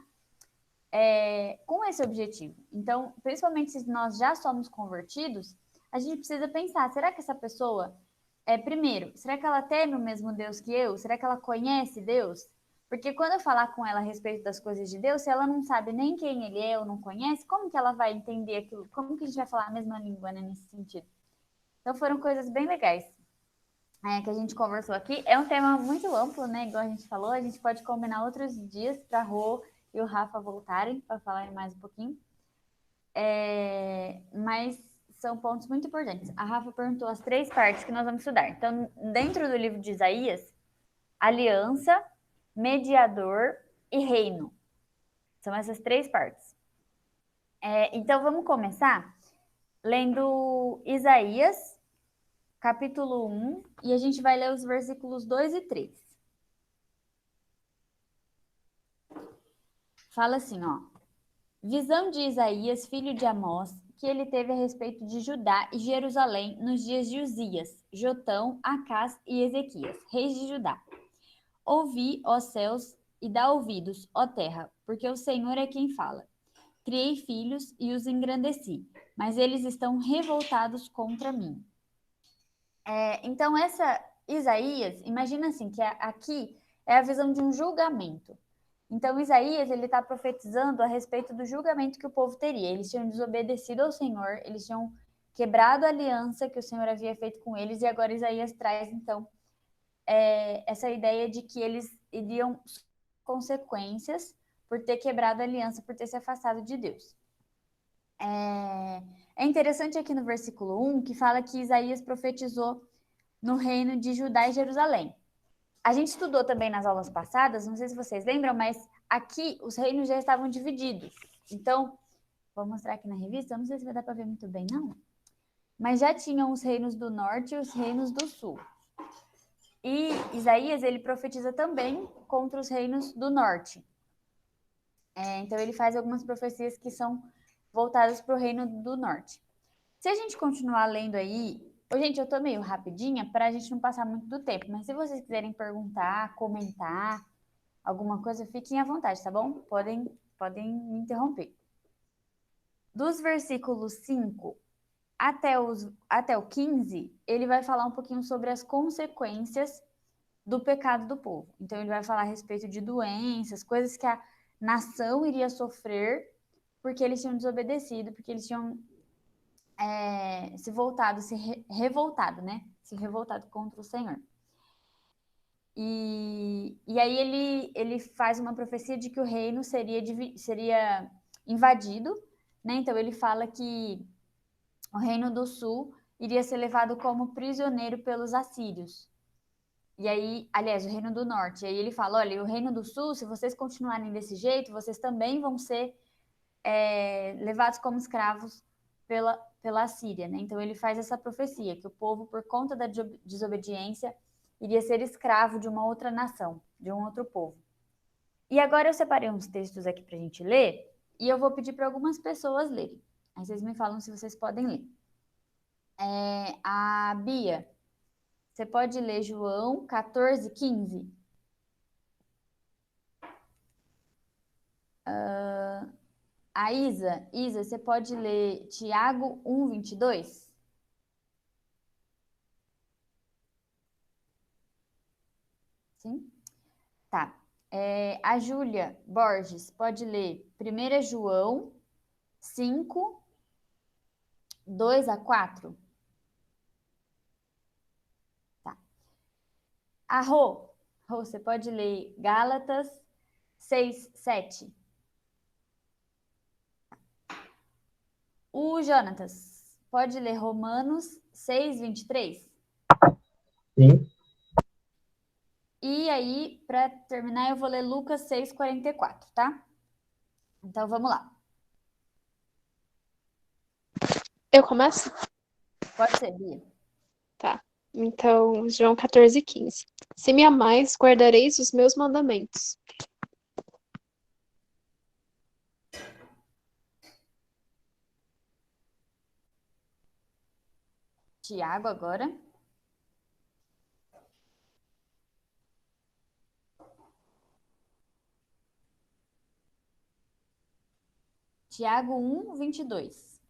com esse objetivo. Então, principalmente se nós já somos convertidos, a gente precisa pensar, será que essa pessoa, primeiro, será que ela teme o mesmo Deus que eu? Será que ela conhece Deus? Porque quando eu falar com ela a respeito das coisas de Deus, se ela não sabe nem quem ele é ou não conhece, como que ela vai entender aquilo? Como que a gente vai falar a mesma língua, né, nesse sentido? Então foram coisas bem legais que a gente conversou aqui. É um tema muito amplo, né? Igual a gente falou, a gente pode combinar outros dias para a Rô e o Rafa voltarem para falar mais um pouquinho. Mas são pontos muito importantes. A Rafa perguntou as 3 partes que nós vamos estudar. Então, dentro do livro de Isaías, aliança, mediador e reino. São essas 3 partes. Então, vamos começar lendo Isaías, capítulo 1, e a gente vai ler os versículos 2 e 3. Fala assim, ó. Visão de Isaías, filho de Amós, que ele teve a respeito de Judá e Jerusalém nos dias de Uzias, Jotão, Acás e Ezequias, reis de Judá. Ouvi, ó céus, e dá ouvidos, ó terra, porque o Senhor é quem fala. Criei filhos e os engrandeci, mas eles estão revoltados contra mim. Então, essa Isaías, imagina assim, que aqui é a visão de um julgamento. Então, Isaías, ele está profetizando a respeito do julgamento que o povo teria. Eles tinham desobedecido ao Senhor, eles tinham quebrado a aliança que o Senhor havia feito com eles, e agora Isaías traz, então, essa ideia de que eles iriam consequências por ter quebrado a aliança, por ter se afastado de Deus. É interessante aqui no versículo 1, que fala que Isaías profetizou no reino de Judá e Jerusalém. A gente estudou também nas aulas passadas, não sei se vocês lembram, mas aqui os reinos já estavam divididos. Então, vou mostrar aqui na revista, eu não sei se vai dar para ver muito bem, não. Mas já tinham os reinos do norte e os reinos do sul. E Isaías, ele profetiza também contra os reinos do norte. Então, ele faz algumas profecias que são voltadas para o reino do norte. Se a gente continuar lendo aí, gente, eu tô meio rapidinha para a gente não passar muito do tempo, mas se vocês quiserem perguntar, comentar alguma coisa, fiquem à vontade, tá bom? Podem me interromper. Dos versículos 5 até o 15, ele vai falar um pouquinho sobre as consequências do pecado do povo. Então, ele vai falar a respeito de doenças, coisas que a nação iria sofrer porque eles tinham desobedecido, porque eles tinham revoltado, né? Se revoltado contra o Senhor. E aí ele faz uma profecia de que o reino seria invadido, né? Então ele fala que o reino do sul iria ser levado como prisioneiro pelos assírios. E aí, aliás, o reino do norte. E aí ele fala, olha, o reino do sul, se vocês continuarem desse jeito, vocês também vão ser levados como escravos pela Síria, né? Então ele faz essa profecia, que o povo, por conta da desobediência, iria ser escravo de uma outra nação, de um outro povo. E agora eu separei uns textos aqui para a gente ler, e eu vou pedir para algumas pessoas lerem. Aí vocês me falam se vocês podem ler. A Bia, você pode ler João 14, 15? A Isa, você pode ler Tiago 1, 22? Sim? Tá. A Júlia Borges pode ler 1 João 5, 2 a 4? Tá. A Rô, você pode ler Gálatas 6, 7? O Jonatas pode ler Romanos 6, 23? Sim. E aí, para terminar, eu vou ler Lucas 6, 44, tá? Então, vamos lá. Eu começo? Pode ser, Bia. Tá. Então, João 14, 15. Se me amais, guardareis os meus mandamentos. Tiago agora. Tiago 1, 22.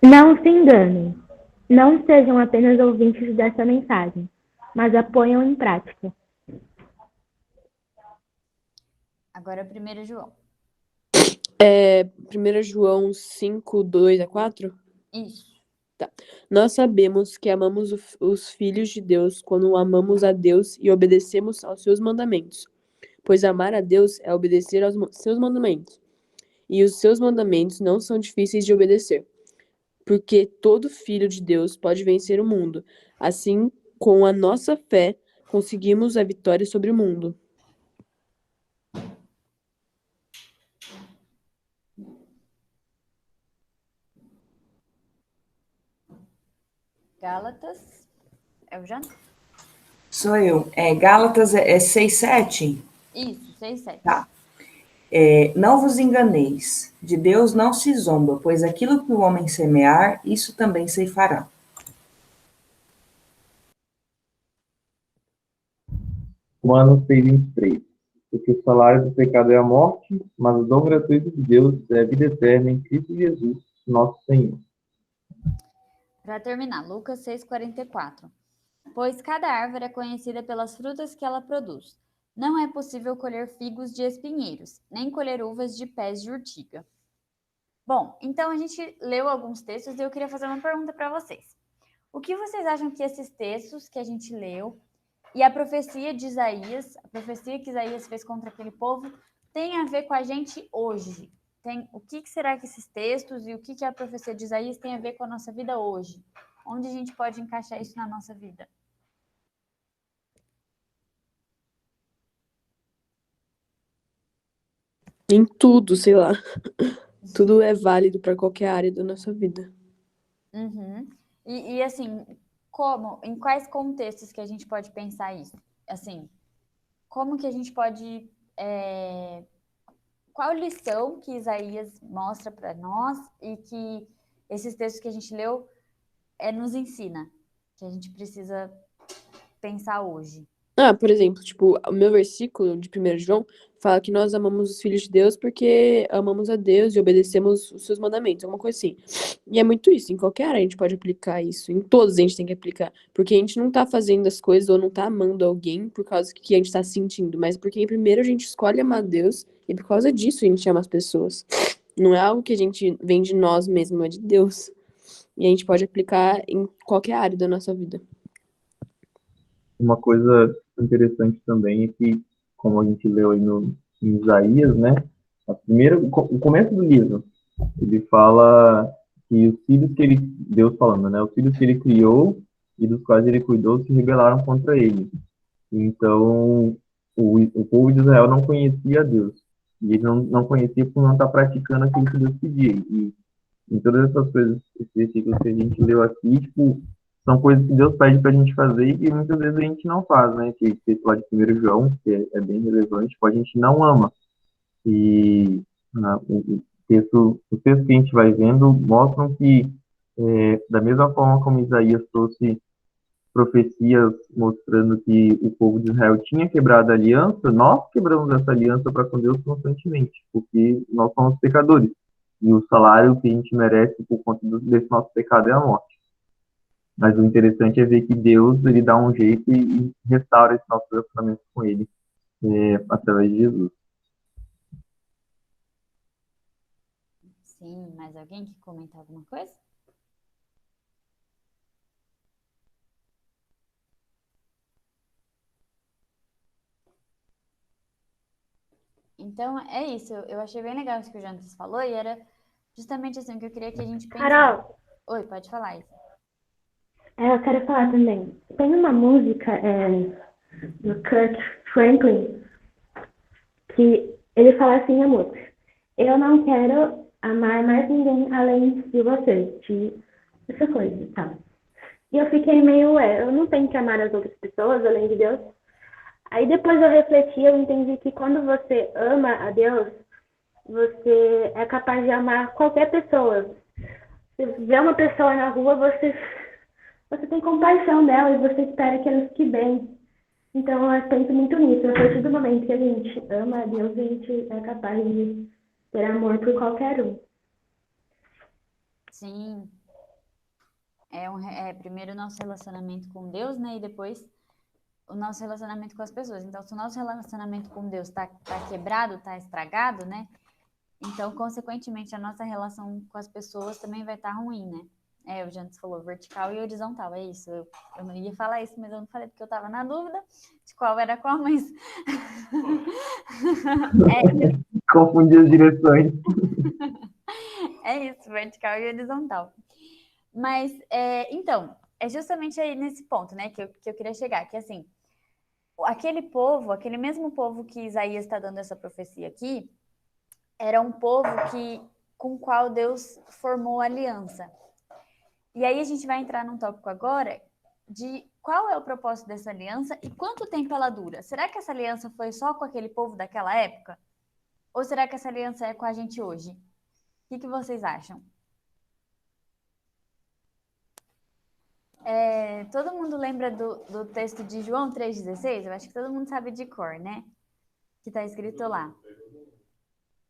Não se enganem. Não sejam apenas ouvintes dessa mensagem, mas a ponham em prática. Agora 1 João. 1 João 5, 2 a 4? Isso. Nós sabemos que amamos os filhos de Deus quando amamos a Deus e obedecemos aos seus mandamentos. Pois amar a Deus é obedecer aos seus mandamentos. E os seus mandamentos não são difíceis de obedecer. Porque todo filho de Deus pode vencer o mundo. Assim, com a nossa fé, conseguimos a vitória sobre o mundo. Gálatas. É o Jana? Sou eu. Gálatas 6, 7? Isso, 6, 7. Tá. Não vos enganeis, de Deus não se zomba, pois aquilo que o homem semear, isso também ceifará. Romanos 6:23. Porque o salário do pecado é a morte, mas o dom gratuito de Deus é a vida eterna em Cristo Jesus, nosso Senhor. Para terminar, Lucas 6,44. Pois cada árvore é conhecida pelas frutas que ela produz. Não é possível colher figos de espinheiros, nem colher uvas de pés de urtiga. Bom, então a gente leu alguns textos e eu queria fazer uma pergunta para vocês. O que vocês acham que esses textos que a gente leu e a profecia de Isaías, a profecia que Isaías fez contra aquele povo, tem a ver com a gente hoje? O que será que esses textos e o que a profecia de Isaías tem a ver com a nossa vida hoje? Onde a gente pode encaixar isso na nossa vida? Em tudo, sei lá. Tudo é válido para qualquer área da nossa vida. Uhum. E assim, em quais contextos que a gente pode pensar isso? Assim, como que a gente pode... qual lição que Isaías mostra para nós e que esses textos que a gente leu nos ensina, que a gente precisa pensar hoje? Por exemplo, tipo, o meu versículo de 1 João fala que nós amamos os filhos de Deus porque amamos a Deus e obedecemos os seus mandamentos, alguma coisa assim. E é muito isso, em qualquer área a gente pode aplicar isso, em todos a gente tem que aplicar, porque a gente não tá fazendo as coisas ou não tá amando alguém por causa que a gente tá sentindo, mas porque primeiro a gente escolhe amar a Deus e por causa disso a gente ama as pessoas. Não é algo que a gente vem de nós mesmos, é de Deus. E a gente pode aplicar em qualquer área da nossa vida. Uma coisa interessante também é que, como a gente leu aí em Isaías, né? O começo do livro, ele fala que os filhos que Deus falando, né? Os filhos que ele criou e dos quais ele cuidou se rebelaram contra ele. Então, o povo de Israel não conhecia Deus. E ele não conhecia por não estar praticando aquilo que Deus pedia. E em todas essas coisas, esses versículos que a gente leu aqui, tipo, são coisas que Deus pede pra gente fazer e muitas vezes a gente não faz, né? Que texto lá de 1 João, que é bem relevante, tipo, a gente não ama. E os textos que a gente vai vendo mostram que, da mesma forma como Isaías trouxe profecias mostrando que o povo de Israel tinha quebrado a aliança, nós quebramos essa aliança para com Deus constantemente, porque nós somos pecadores. E o salário que a gente merece por conta desse nosso pecado é a morte. Mas o interessante é ver que Deus ele dá um jeito e restaura esse nosso relacionamento com Ele através de Jesus. Sim, mais alguém que comentar alguma coisa? Então, é isso. Eu achei bem legal isso que o Jantas falou e era justamente assim que eu queria que a gente pensasse. Carol, Oi, pode falar isso. eu quero falar também. Tem uma música do Kurt Franklin que ele fala assim, amor, eu não quero amar mais ninguém além de você, de essa coisa e tal. E eu fiquei meio, eu não tenho que amar as outras pessoas além de Deus. Aí depois eu refleti, eu entendi que quando você ama a Deus, você é capaz de amar qualquer pessoa. Se vê uma pessoa na rua, você tem compaixão dela e você espera que ela fique bem. Então, eu penso muito nisso. A partir do momento que a gente ama a Deus, a gente é capaz de ter amor por qualquer um. Sim, primeiro o nosso relacionamento com Deus, né? E depois o nosso relacionamento com as pessoas. Então, se o nosso relacionamento com Deus tá quebrado, tá estragado, né? Então, consequentemente, a nossa relação com as pessoas também vai estar ruim, né? O Jantes falou vertical e horizontal, é isso. Eu não ia falar isso, mas eu não falei porque eu estava na dúvida de qual era qual, mas... Confundir as direções. É isso, vertical e horizontal. Mas, então, é justamente aí nesse ponto, né, que eu queria chegar, que assim, aquele mesmo povo que Isaías está dando essa profecia aqui, era um povo com o qual Deus formou aliança. E aí a gente vai entrar num tópico agora de qual é o propósito dessa aliança e quanto tempo ela dura. Será que essa aliança foi só com aquele povo daquela época? Ou será que essa aliança é com a gente hoje? O que vocês acham? Todo mundo lembra do texto de João 3,16? Eu acho que todo mundo sabe de cor, né? Que está escrito lá.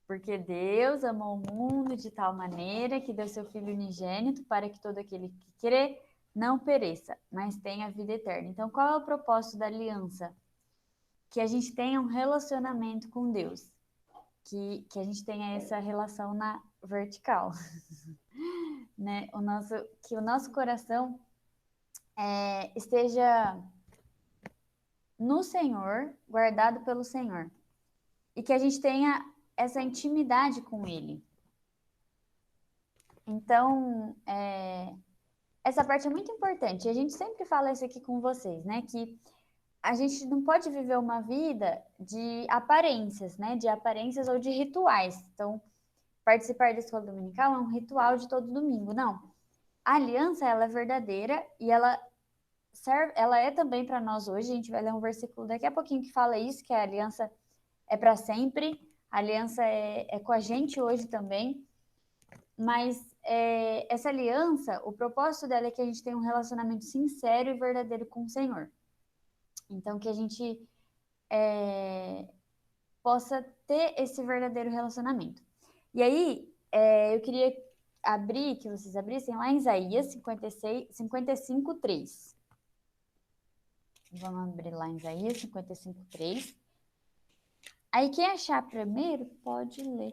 Porque Deus amou o mundo de tal maneira que deu seu Filho unigênito para que todo aquele que crê não pereça, mas tenha vida eterna. Então, qual é o propósito da aliança? Que a gente tenha um relacionamento com Deus. Que a gente tenha essa relação na vertical. Né? Que o nosso coração esteja no Senhor, guardado pelo Senhor. E que a gente tenha essa intimidade com Ele. Então, essa parte é muito importante. E a gente sempre fala isso aqui com vocês, né? Que a gente não pode viver uma vida de aparências, né? De aparências ou de rituais. Então, participar da escola dominical é um ritual de todo domingo. Não. A aliança, ela é verdadeira e ela é também para nós hoje. A gente vai ler um versículo daqui a pouquinho que fala isso, que a aliança é para sempre. A aliança é com a gente hoje também. Mas essa aliança, o propósito dela é que a gente tenha um relacionamento sincero e verdadeiro com o Senhor. Então, que a gente possa ter esse verdadeiro relacionamento. E aí, eu queria que vocês abrissem lá em Isaías 55:3. Vamos abrir lá em Isaías 55:3. Aí, quem achar primeiro, pode ler.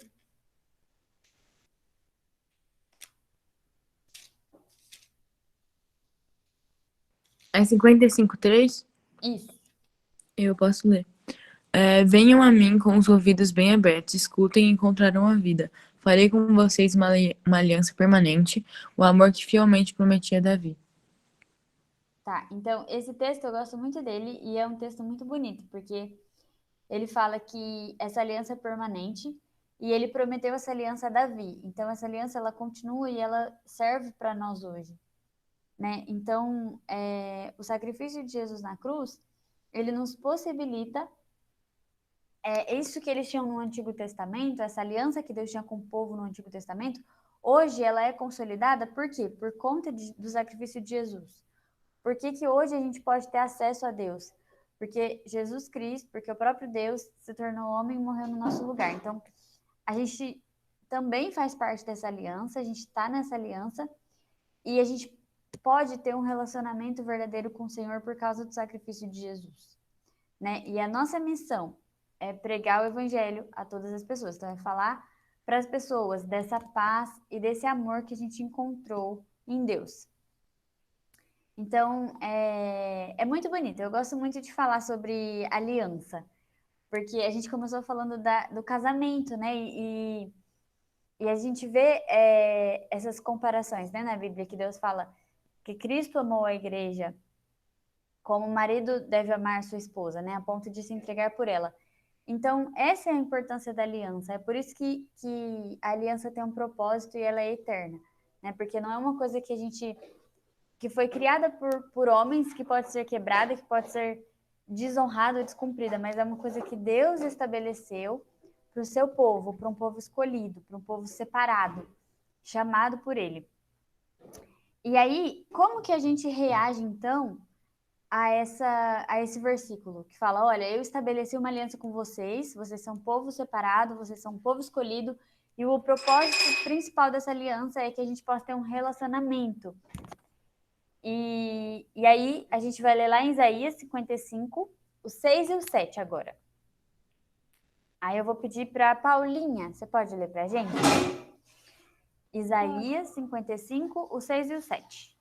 É 55:3? Isso. Eu posso ler. Venham a mim com os ouvidos bem abertos, escutem e encontrarão a vida. Farei com vocês uma aliança permanente, o amor que fielmente prometi a Davi. Tá, então esse texto eu gosto muito dele e é um texto muito bonito, porque ele fala que essa aliança é permanente e ele prometeu essa aliança a Davi. Então essa aliança ela continua e ela serve para nós hoje, né? Então o sacrifício de Jesus na cruz, ele nos possibilita isso que eles tinham no Antigo Testamento, essa aliança que Deus tinha com o povo no Antigo Testamento, hoje ela é consolidada, por quê? Por conta do sacrifício de Jesus. Por que hoje a gente pode ter acesso a Deus? Porque Jesus Cristo, porque o próprio Deus se tornou homem e morreu no nosso lugar. Então, a gente também faz parte dessa aliança, a gente está nessa aliança e a gente pode ter um relacionamento verdadeiro com o Senhor por causa do sacrifício de Jesus, né? E a nossa missão é pregar o evangelho a todas as pessoas. Então, é falar para as pessoas dessa paz e desse amor que a gente encontrou em Deus. Então, é muito bonito. Eu gosto muito de falar sobre aliança, porque a gente começou falando do casamento, né? E a gente vê essas comparações, né, na Bíblia, que Deus fala que Cristo amou a igreja como o marido deve amar sua esposa, né? A ponto de se entregar por ela. Então, essa é a importância da aliança. É por isso que a aliança tem um propósito e ela é eterna, né? Porque não é uma coisa que foi criada por homens, que pode ser quebrada, que pode ser desonrada ou descumprida, mas é uma coisa que Deus estabeleceu para o seu povo, para um povo escolhido, para um povo separado, chamado por ele. E aí, como que a gente reage, então, a esse versículo, que fala, olha, eu estabeleci uma aliança com vocês, vocês são um povo separado, vocês são um povo escolhido, e o propósito principal dessa aliança é que a gente possa ter um relacionamento. E aí a gente vai ler lá em Isaías 55, o 6 e o 7 agora. Aí eu vou pedir para a Paulinha, você pode ler para a gente? Isaías 55, o 6 e o 7.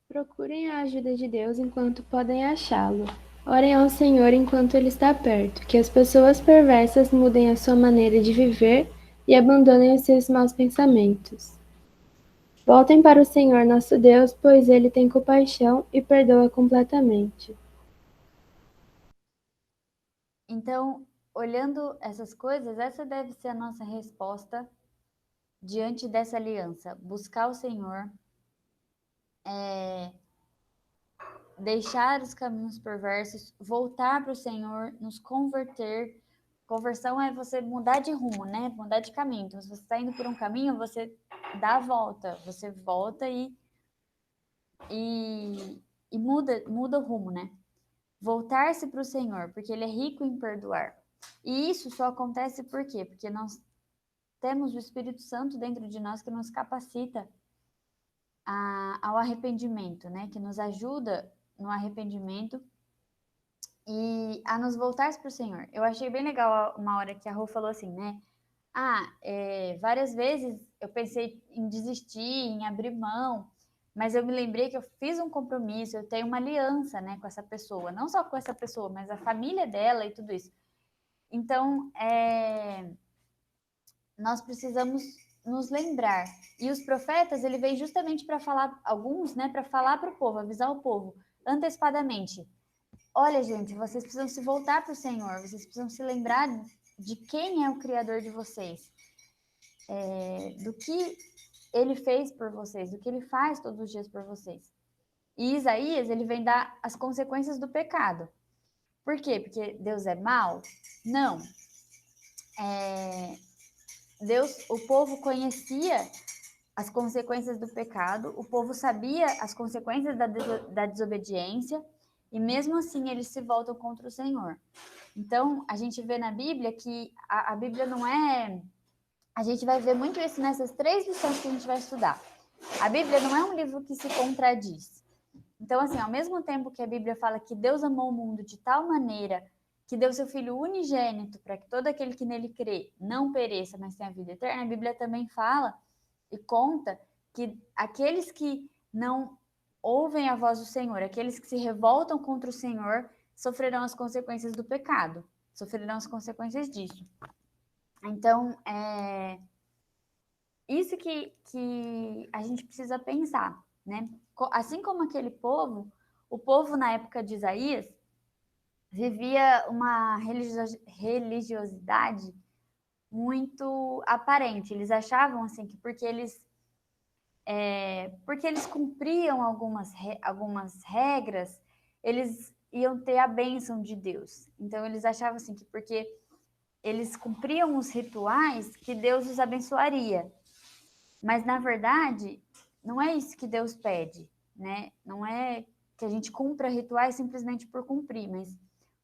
Procurem a ajuda de Deus enquanto podem achá-lo. Orem ao Senhor enquanto Ele está perto. Que as pessoas perversas mudem a sua maneira de viver e abandonem os seus maus pensamentos. Voltem para o Senhor nosso Deus, pois Ele tem compaixão e perdoa completamente. Então, olhando essas coisas, essa deve ser a nossa resposta diante dessa aliança. Buscar o Senhor, deixar os caminhos perversos, voltar para o Senhor, nos converter. Conversão é você mudar de rumo, né? Mudar de caminho. Então, se você está indo por um caminho, você dá a volta. Você volta e muda o rumo, né? Voltar-se para o Senhor, porque Ele é rico em perdoar. E isso só acontece por quê? Porque nós temos o Espírito Santo dentro de nós que nos capacita ao arrependimento, né? Que nos ajuda no arrependimento e a nos voltar para o Senhor. Eu achei bem legal uma hora que a Rô falou assim, né? Várias vezes eu pensei em desistir, em abrir mão, mas eu me lembrei que eu fiz um compromisso, eu tenho uma aliança, né, com essa pessoa. Não só com essa pessoa, mas a família dela e tudo isso. Então, nós precisamos nos lembrar. E os profetas, ele veio justamente para falar, alguns, né, para falar para o povo, avisar o povo, antecipadamente. Olha, gente, vocês precisam se voltar para o Senhor, vocês precisam se lembrar de quem é o Criador de vocês, do que Ele fez por vocês, do que Ele faz todos os dias por vocês. E Isaías, ele vem dar as consequências do pecado. Por quê? Porque Deus é mau? Não. Deus, o povo conhecia as consequências do pecado, o povo sabia as consequências da desobediência, e mesmo assim eles se voltam contra o Senhor. Então, a gente vê na Bíblia que a Bíblia não é... A gente vai ver muito isso nessas 3 lições que a gente vai estudar. A Bíblia não é um livro que se contradiz. Então, assim, ao mesmo tempo que a Bíblia fala que Deus amou o mundo de tal maneira que deu seu Filho unigênito para que todo aquele que nele crê não pereça, mas tenha vida eterna, a Bíblia também fala e conta que aqueles que não ouvem a voz do Senhor, aqueles que se revoltam contra o Senhor, sofrerão as consequências do pecado, sofrerão as consequências disso. Então, isso que a gente precisa pensar, né? Assim como aquele povo, o povo na época de Isaías vivia uma religiosidade muito aparente. Eles achavam assim que porque eles cumpriam algumas regras, eles iam ter a bênção de Deus. Então eles achavam assim que porque eles cumpriam os rituais que Deus os abençoaria. Mas na verdade, não é isso que Deus pede, né? Não é que a gente cumpra rituais simplesmente por cumprir, mas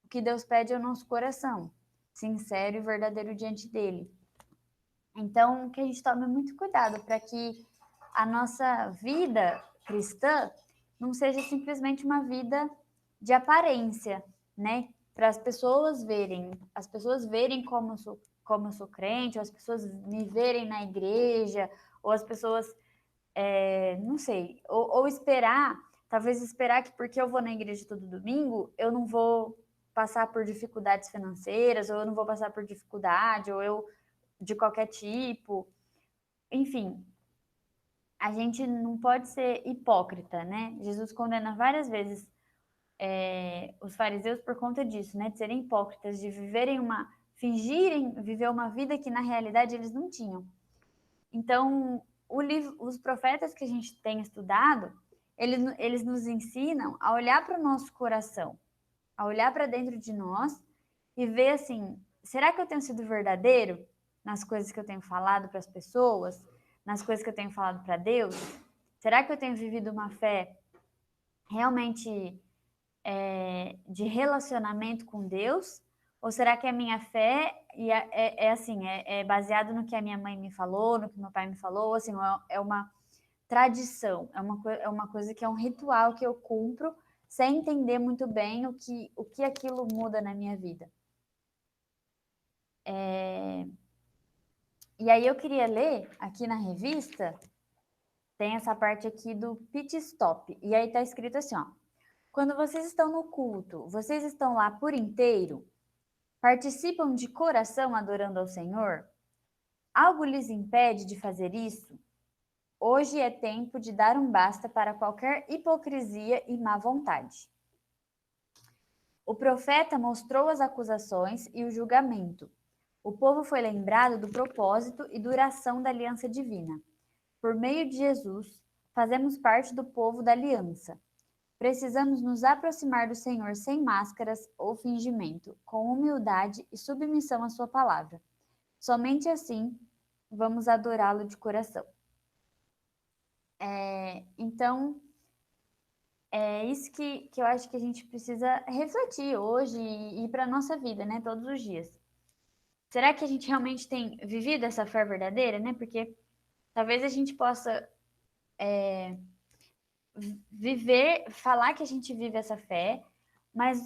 o que Deus pede é o nosso coração, sincero e verdadeiro diante dele. Então, que a gente tome muito cuidado para que a nossa vida cristã não seja simplesmente uma vida de aparência, né? Para as pessoas verem como eu sou crente, ou as pessoas me verem na igreja, ou as pessoas, não sei, ou talvez esperar que porque eu vou na igreja todo domingo, eu não vou passar por dificuldades financeiras, ou eu não vou passar por dificuldade, ou eu de qualquer tipo. Enfim, a gente não pode ser hipócrita, né? Jesus condena várias vezes os fariseus por conta disso, né? De serem hipócritas, de fingirem viver uma vida que na realidade eles não tinham. Então, os profetas que a gente tem estudado, eles nos ensinam a olhar para o nosso coração, a olhar para dentro de nós e ver assim, será que eu tenho sido verdadeiro nas coisas que eu tenho falado para as pessoas, nas coisas que eu tenho falado para Deus? Será que eu tenho vivido uma fé realmente de relacionamento com Deus? Ou será que a minha fé é baseado no que a minha mãe me falou, no que meu pai me falou? Assim, é uma tradição, é uma coisa que é um ritual que eu cumpro sem entender muito bem o que aquilo muda na minha vida. E aí eu queria ler aqui na revista, tem essa parte aqui do pit stop. E aí tá escrito assim, ó. Quando vocês estão no culto, vocês estão lá por inteiro? Participam de coração adorando ao Senhor? Algo lhes impede de fazer isso? Hoje é tempo de dar um basta para qualquer hipocrisia e má vontade. O profeta mostrou as acusações e o julgamento. O povo foi lembrado do propósito e duração da aliança divina. Por meio de Jesus, fazemos parte do povo da aliança. Precisamos nos aproximar do Senhor sem máscaras ou fingimento, com humildade e submissão à sua palavra. Somente assim vamos adorá-lo de coração. Então, é isso que eu acho que a gente precisa refletir hoje e ir para a nossa vida, né? Todos os dias. Será que a gente realmente tem vivido essa fé verdadeira, né? Porque talvez a gente possa falar que a gente vive essa fé, mas,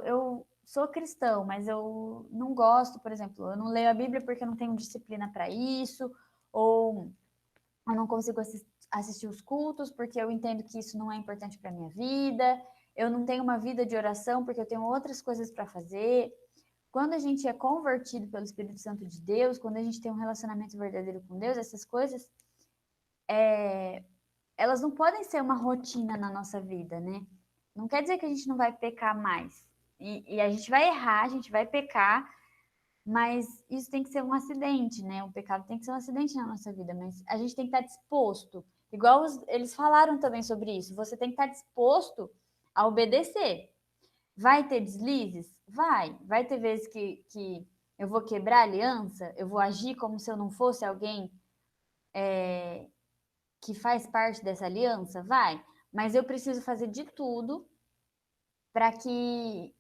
eu sou cristão, mas eu não gosto, por exemplo, eu não leio a Bíblia porque eu não tenho disciplina para isso, ou eu não consigo assistir os cultos porque eu entendo que isso não é importante para minha vida, eu não tenho uma vida de oração porque eu tenho outras coisas para fazer. Quando a gente é convertido pelo Espírito Santo de Deus, quando a gente tem um relacionamento verdadeiro com Deus, essas coisas, elas não podem ser uma rotina na nossa vida, né? Não quer dizer que a gente não vai pecar mais. E a gente vai errar, a gente vai pecar, mas isso tem que ser um acidente, né? O pecado tem que ser um acidente na nossa vida, mas a gente tem que estar disposto. Igual eles falaram também sobre isso. Você tem que estar disposto a obedecer. Vai ter deslizes? Vai. Vai ter vezes que eu vou quebrar a aliança? Eu vou agir como se eu não fosse alguém que faz parte dessa aliança? Vai. Mas eu preciso fazer de tudo para que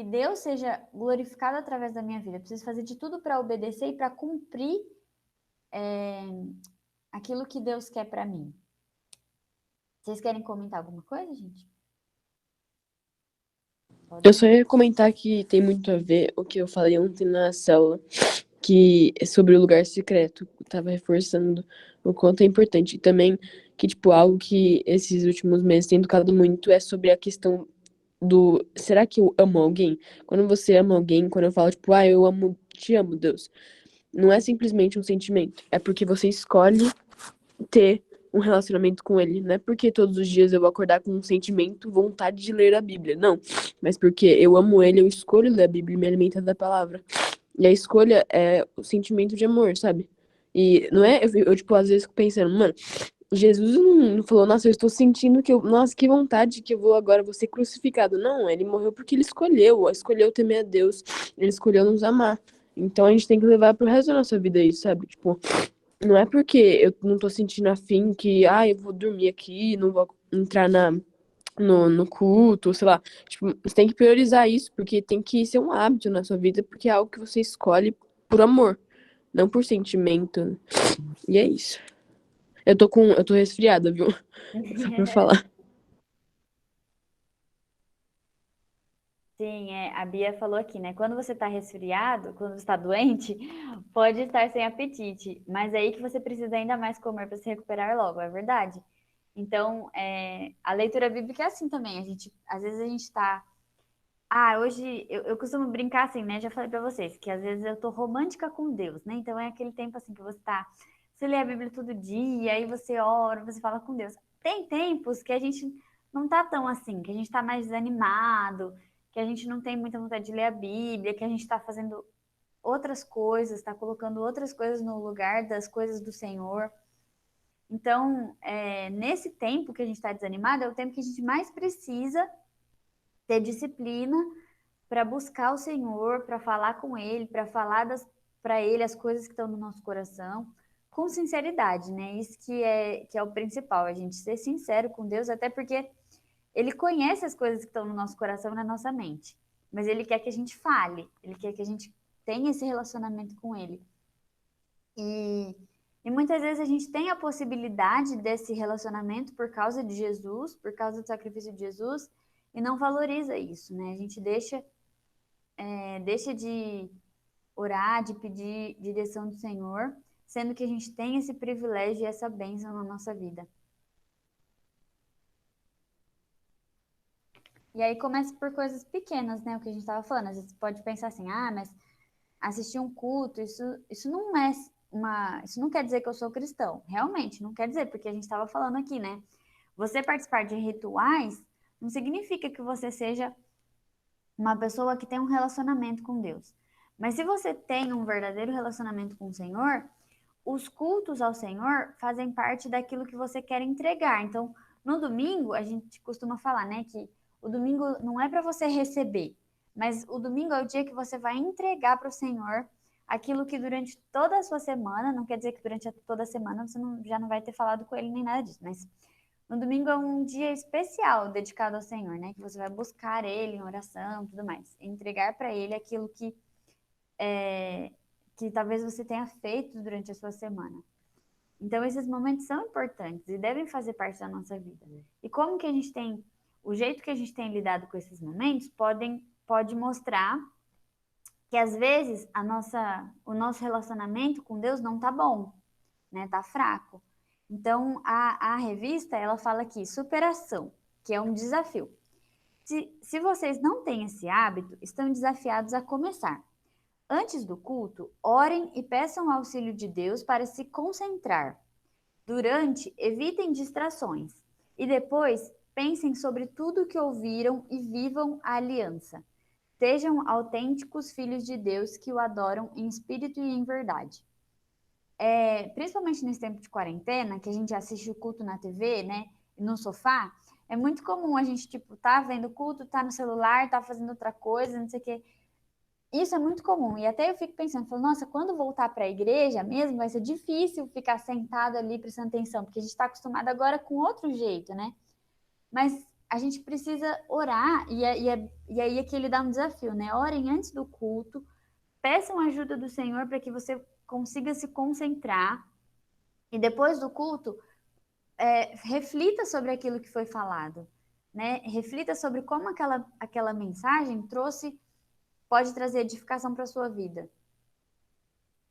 Deus seja glorificado através da minha vida. Eu preciso fazer de tudo para obedecer e para cumprir aquilo que Deus quer para mim. Vocês querem comentar alguma coisa, gente? Eu só ia comentar que tem muito a ver o que eu falei ontem na célula, que é sobre o lugar secreto. Eu tava reforçando o quanto é importante. E também que, tipo, algo que esses últimos meses tem tocado muito é sobre a questão do... Será que eu amo alguém? Quando você ama alguém, quando eu falo, tipo, eu amo, te amo, Deus. Não é simplesmente um sentimento. É porque você escolhe ter um relacionamento com ele. Não é porque todos os dias eu vou acordar com um sentimento, vontade de ler a Bíblia. Não. Mas porque eu amo ele, eu escolho ler a Bíblia e me alimentar da palavra. E a escolha é o sentimento de amor, sabe? E não é... Eu tipo, às vezes fico pensando, mano, Jesus não falou, nossa, eu estou sentindo que nossa, que vontade que agora vou ser crucificado. Não, ele morreu porque ele escolheu temer a Deus, ele escolheu nos amar. Então a gente tem que levar pro resto da nossa vida isso, sabe? Tipo, não é porque eu não tô sentindo afim que, eu vou dormir aqui, não vou entrar no culto, sei lá. Tipo, você tem que priorizar isso, porque tem que ser um hábito na sua vida, porque é algo que você escolhe por amor, não por sentimento. E é isso. Eu tô resfriada, viu? Só pra falar. Sim, a Bia falou aqui, né? Quando você está resfriado, quando você está doente, pode estar sem apetite, mas é aí que você precisa ainda mais comer para se recuperar logo, é verdade. Então, a leitura bíblica é assim também. Às vezes a gente está. Hoje eu costumo brincar assim, né? Já falei para vocês que às vezes eu tô romântica com Deus, né? Então é aquele tempo assim que você lê a Bíblia todo dia, aí você ora, você fala com Deus. Tem tempos que a gente não tá tão assim, que a gente tá mais desanimado, que a gente não tem muita vontade de ler a Bíblia, que a gente tá fazendo outras coisas, tá colocando outras coisas no lugar das coisas do Senhor. Então, nesse tempo que a gente está desanimado, é o tempo que a gente mais precisa ter disciplina para buscar o Senhor, para falar com Ele, para falar para Ele as coisas que estão no nosso coração, com sinceridade, né? Isso que é o principal, a gente ser sincero com Deus, até porque Ele conhece as coisas que estão no nosso coração e na nossa mente, mas Ele quer que a gente fale, Ele quer que a gente tenha esse relacionamento com Ele. E muitas vezes a gente tem a possibilidade desse relacionamento por causa de Jesus, por causa do sacrifício de Jesus, e não valoriza isso, né? A gente deixa de orar, de pedir direção do Senhor, sendo que a gente tem esse privilégio e essa bênção na nossa vida. E aí começa por coisas pequenas, né? O que a gente estava falando. Às vezes você pode pensar assim, mas assistir um culto, isso não quer dizer que eu sou cristão. Realmente, não quer dizer, porque a gente estava falando aqui, né? Você participar de rituais não significa que você seja uma pessoa que tem um relacionamento com Deus. Mas se você tem um verdadeiro relacionamento com o Senhor, os cultos ao Senhor fazem parte daquilo que você quer entregar. Então, no domingo, a gente costuma falar, né, que o domingo não é para você receber, mas o domingo é o dia que você vai entregar para o Senhor aquilo que durante toda a sua semana, não quer dizer que durante toda a semana você já não vai ter falado com Ele nem nada disso, mas no domingo é um dia especial dedicado ao Senhor, né? Que você vai buscar Ele em oração e tudo mais. Entregar para Ele aquilo que talvez você tenha feito durante a sua semana. Então, esses momentos são importantes e devem fazer parte da nossa vida. E como que a gente tem, o jeito que a gente tem lidado com esses momentos pode mostrar que às vezes o nosso relacionamento com Deus não tá bom, né? Tá fraco. Então, a revista, ela fala aqui, superação, que é um desafio. Se vocês não têm esse hábito, estão desafiados a começar. Antes do culto, orem e peçam o auxílio de Deus para se concentrar. Durante, evitem distrações. E depois, pensem sobre tudo o que ouviram e vivam a aliança. Sejam autênticos filhos de Deus que o adoram em espírito e em verdade. Principalmente nesse tempo de quarentena, que a gente assiste o culto na TV, né, no sofá, é muito comum a gente, tá vendo o culto, tá no celular, tá fazendo outra coisa, não sei o quê. Isso é muito comum. E até eu fico pensando, nossa, quando voltar para a igreja mesmo, vai ser difícil ficar sentado ali prestando atenção, porque a gente está acostumado agora com outro jeito, né? Mas a gente precisa orar, e aí aqui ele dá um desafio, né? Orem antes do culto, peçam a ajuda do Senhor para que você consiga se concentrar, e depois do culto, reflita sobre aquilo que foi falado, né? Reflita sobre como aquela mensagem pode trazer edificação para a sua vida.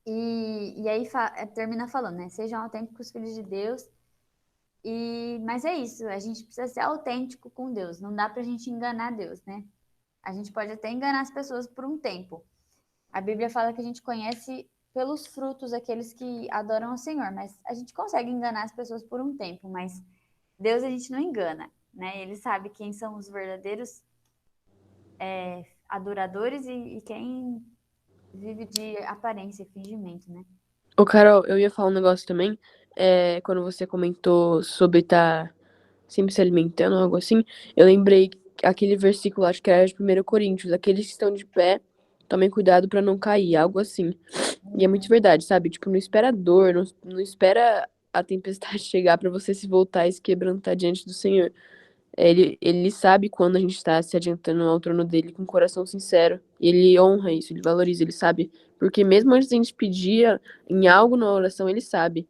E aí termina falando, né? Sejam autênticos filhos de Deus. Mas é isso, a gente precisa ser autêntico com Deus. Não dá pra gente enganar Deus, né? A gente pode até enganar as pessoas por um tempo. A Bíblia fala que a gente conhece pelos frutos aqueles que adoram ao Senhor, mas a gente consegue enganar as pessoas por um tempo, mas Deus a gente não engana, né? Ele sabe quem são os verdadeiros adoradores e quem vive de aparência e fingimento, né? Ô, Carol, eu ia falar um negócio também. Quando você comentou sobre estar sempre se alimentando, algo assim, eu lembrei aquele versículo, acho que era de 1 Coríntios, aqueles que estão de pé, tomem cuidado para não cair, algo assim. E é muito verdade, sabe? Tipo, não espera dor, não espera a tempestade chegar para você se voltar e se quebrantar diante do Senhor. Ele sabe quando a gente está se adiantando ao trono dele com o coração sincero. E ele honra isso, ele valoriza, ele sabe. Porque mesmo antes da gente pedir em algo na oração, ele sabe.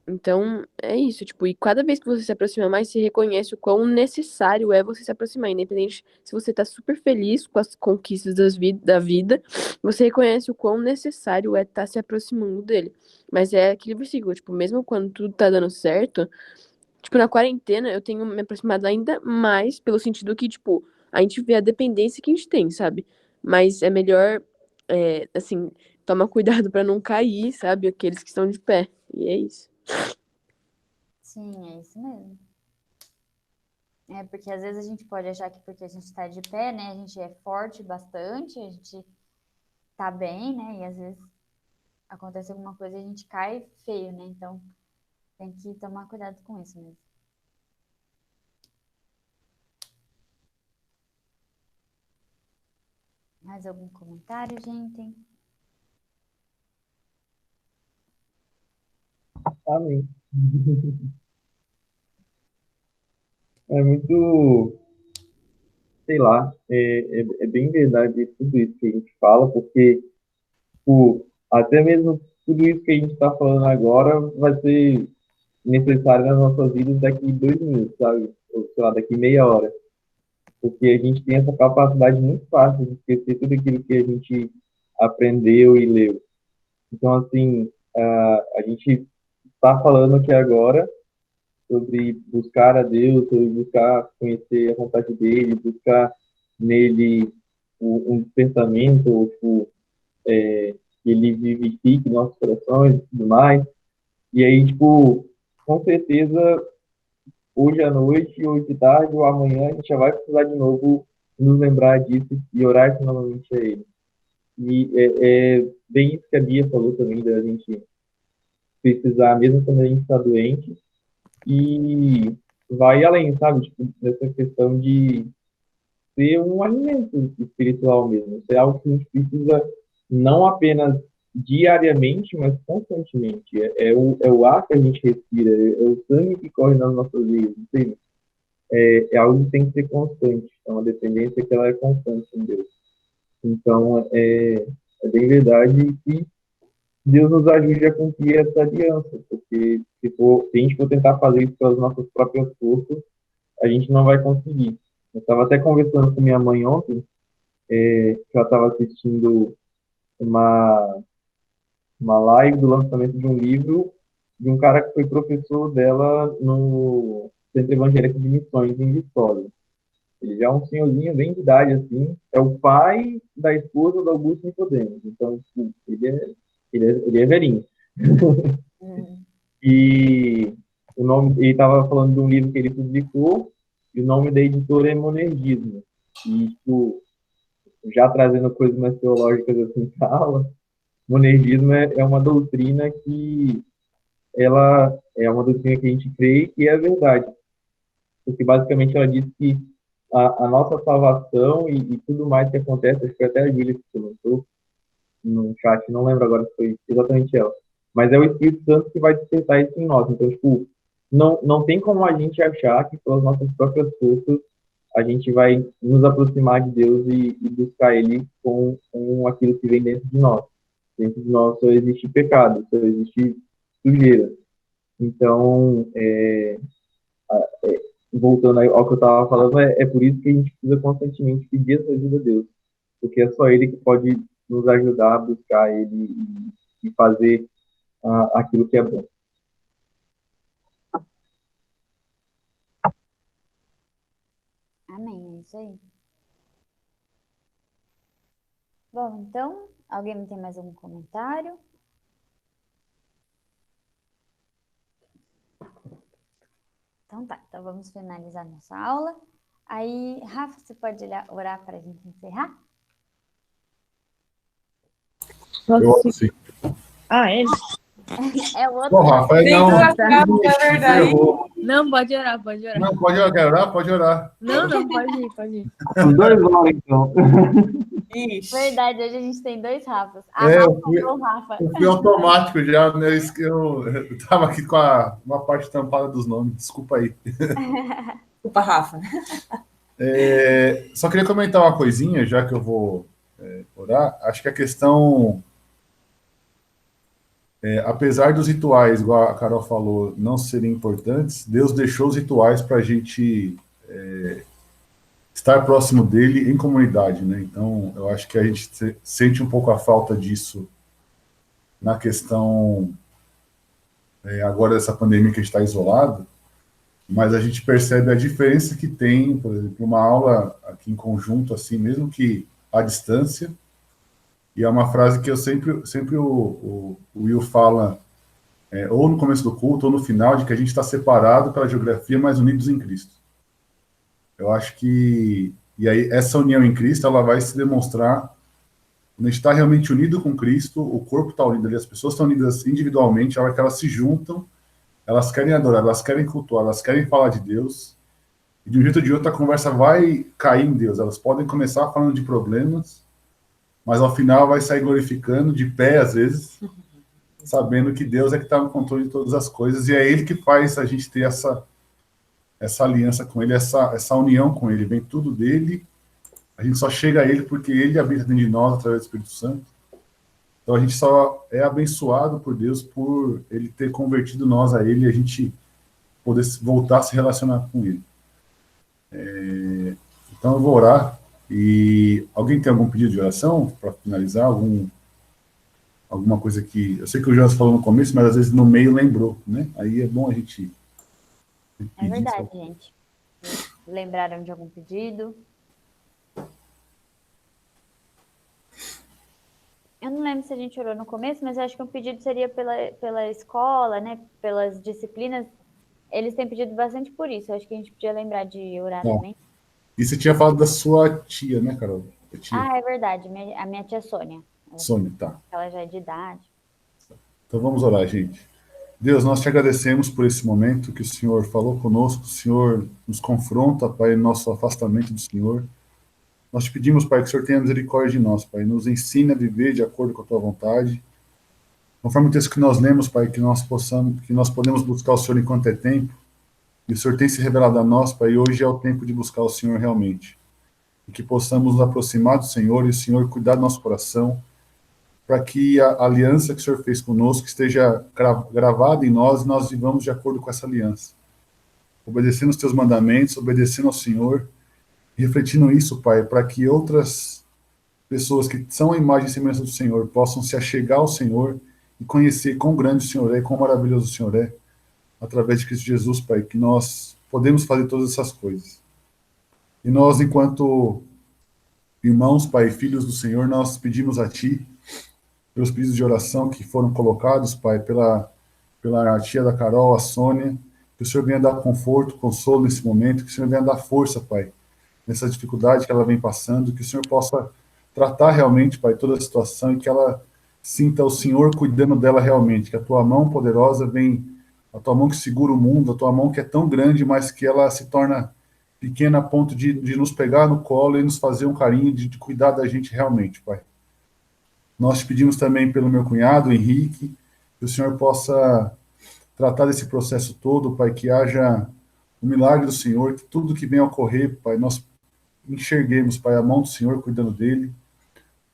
Então, é isso, tipo, e cada vez que você se aproxima mais, você reconhece o quão necessário é você se aproximar, independente se você tá super feliz com as conquistas da vida, você reconhece o quão necessário é estar se aproximando dele. Mas é aquele versículo, tipo, mesmo quando tudo tá dando certo, tipo, na quarentena eu tenho me aproximado ainda mais, pelo sentido que, tipo, a gente vê a dependência que a gente tem, sabe? Mas é melhor, assim, tomar cuidado pra não cair, sabe? Aqueles que estão de pé. E é isso. Sim, é isso mesmo. Porque às vezes a gente pode achar que porque a gente está de pé, né, a gente é forte bastante, a gente tá bem, né, e às vezes acontece alguma coisa e a gente cai feio, né, então tem que tomar cuidado com isso mesmo. Mais algum comentário, gente? Amém. É muito, sei lá, é bem verdade tudo isso que a gente fala, porque até mesmo tudo isso que a gente está falando agora vai ser necessário nas nossas vidas daqui 2 minutos, sabe? Ou, sei lá, daqui meia hora. Porque a gente tem essa capacidade muito fácil de esquecer tudo aquilo que a gente aprendeu e leu. Então, assim, a gente está falando aqui agora sobre buscar a Deus, sobre buscar conhecer a vontade dele, buscar nele um despertamento, ou, tipo, que ele vivifique nossos corações e tudo mais. E aí, tipo, com certeza, hoje à noite, hoje de tarde ou amanhã, a gente já vai precisar de novo nos lembrar disso e orar novamente a ele. E é bem isso que a Bia falou também, da gente precisar, mesmo quando a gente está doente, e vai além, sabe? Tipo, nessa questão de ser um alimento espiritual mesmo, ser algo que a gente precisa não apenas diariamente, mas constantemente. É o ar que a gente respira, é o sangue que corre nas nossas veias, entende? É algo que tem que ser constante, é uma dependência que ela é constante em Deus. Então, é bem verdade que Deus nos ajude a cumprir essa aliança, porque se a gente for tentar fazer isso pelas nossas próprias forças, a gente não vai conseguir. Eu estava até conversando com minha mãe ontem, que ela estava assistindo uma live do lançamento de um livro de um cara que foi professor dela no Centro Evangélico de Missões, em Vitória. Ele já é um senhorzinho bem de idade, assim, é o pai da esposa do Augusto Nicodemos. Então, tipo, ele é velhinho. E ele estava falando de um livro que ele publicou, e o nome da editora é Monergismo. E, tipo, já trazendo coisas mais teológicas assim para aula, monergismo é uma doutrina que ela é uma doutrina que a gente crê que é a verdade. Porque basicamente ela diz que a nossa salvação e tudo mais que acontece, acho que até a Júlia que comentou no chat, não lembro agora se foi exatamente ela, mas é o Espírito Santo que vai despertar isso em nós. Então, tipo, não tem como a gente achar que pelas nossas próprias forças a gente vai nos aproximar de Deus e buscar Ele com aquilo que vem dentro de nós. Dentro de nós só existe pecado, só existe sujeira. Então, voltando ao que eu estava falando, é por isso que a gente precisa constantemente pedir essa ajuda a Deus, porque é só Ele que pode nos ajudar a buscar Ele e fazer aquilo que é bom. Amém, é isso aí. Bom, então, alguém tem mais algum comentário? Então tá, então vamos finalizar nossa aula. Aí, Rafa, você pode orar para a gente encerrar? Eu oro sim. É? É o outro. Bom, Rafa, não. É verdade. Não, pode orar, pode orar. Não, pode orar, quer orar? Pode orar. Não, pode ir. Os dois vão, então. Ixi. Verdade, hoje a gente tem dois Rafas. Eu Rafa e o Rafa. fui automático já, né? Eu estava aqui com uma parte tampada dos nomes, desculpa aí. Desculpa, Rafa. Só queria comentar uma coisinha, já que eu vou orar. Acho que a questão, apesar dos rituais, igual a Carol falou, não serem importantes, Deus deixou os rituais para a gente estar próximo dele em comunidade, né? Então, eu acho que a gente sente um pouco a falta disso na questão agora dessa pandemia que a gente está isolado, mas a gente percebe a diferença que tem, por exemplo, uma aula aqui em conjunto, assim, mesmo que à distância, e é uma frase que eu sempre o Will fala, ou no começo do culto, ou no final, de que a gente está separado pela geografia, mas unidos em Cristo. Eu acho que, e aí essa união em Cristo, ela vai se demonstrar quando a gente está realmente unido com Cristo, o corpo está unido ali, as pessoas estão unidas individualmente, a hora que elas se juntam, elas querem adorar, elas querem cultuar, elas querem falar de Deus, e de um jeito ou de outro a conversa vai cair em Deus. Elas podem começar falando de problemas, mas ao final vai sair glorificando, de pé às vezes, sabendo que Deus é que está no controle de todas as coisas, e é Ele que faz a gente ter essa aliança com Ele, essa união com Ele. Vem tudo dele, a gente só chega a Ele porque Ele habita dentro de nós através do Espírito Santo. Então a gente só é abençoado por Deus por Ele ter convertido nós a Ele e a gente poder voltar a se relacionar com Ele. Então eu vou orar. E alguém tem algum pedido de oração para finalizar? Alguma coisa que... Eu sei que o Jonas falou no começo, mas às vezes no meio lembrou, né? Aí é bom a gente... É verdade, gente. Lembraram de algum pedido? Eu não lembro se a gente orou no começo, mas eu acho que um pedido seria pela escola, né? Pelas disciplinas. Eles têm pedido bastante por isso. Eu acho que a gente podia lembrar de orar também. E você tinha falado da sua tia, né, Carol? Ah, é verdade. A minha tia Sônia. Sônia, tá. Ela já é de idade. Então vamos orar, gente. Deus, nós te agradecemos por esse momento que o Senhor falou conosco, o Senhor nos confronta, Pai, no nosso afastamento do Senhor. Nós te pedimos, Pai, que o Senhor tenha misericórdia de nós, Pai, nos ensine a viver de acordo com a tua vontade. Conforme o texto que nós lemos, Pai, que nós podemos buscar o Senhor enquanto é tempo, e o Senhor tem se revelado a nós, Pai, e hoje é o tempo de buscar o Senhor realmente. E que possamos nos aproximar do Senhor e o Senhor cuidar do nosso coração, para que a aliança que o Senhor fez conosco esteja gravada em nós e nós vivamos de acordo com essa aliança. Obedecendo os teus mandamentos, obedecendo ao Senhor, refletindo isso, Pai, para que outras pessoas que são a imagem e semelhança do Senhor possam se achegar ao Senhor e conhecer quão grande o Senhor é e quão maravilhoso o Senhor é, através de Cristo Jesus, Pai, que nós podemos fazer todas essas coisas. E nós, enquanto irmãos, Pai, filhos do Senhor, nós pedimos a Ti, pelos pedidos de oração que foram colocados, Pai, pela tia da Carol, a Sônia, que o Senhor venha dar conforto, consolo nesse momento, que o Senhor venha dar força, Pai, nessa dificuldade que ela vem passando, que o Senhor possa tratar realmente, Pai, toda a situação e que ela sinta o Senhor cuidando dela realmente, que a Tua mão poderosa vem, a Tua mão que segura o mundo, a Tua mão que é tão grande, mas que ela se torna pequena a ponto de nos pegar no colo e nos fazer um carinho, de cuidar da gente realmente, Pai. Nós te pedimos também pelo meu cunhado, Henrique, que o Senhor possa tratar desse processo todo, Pai, que haja o milagre do Senhor, que tudo que venha a ocorrer, Pai, nós enxerguemos, Pai, a mão do Senhor cuidando dele,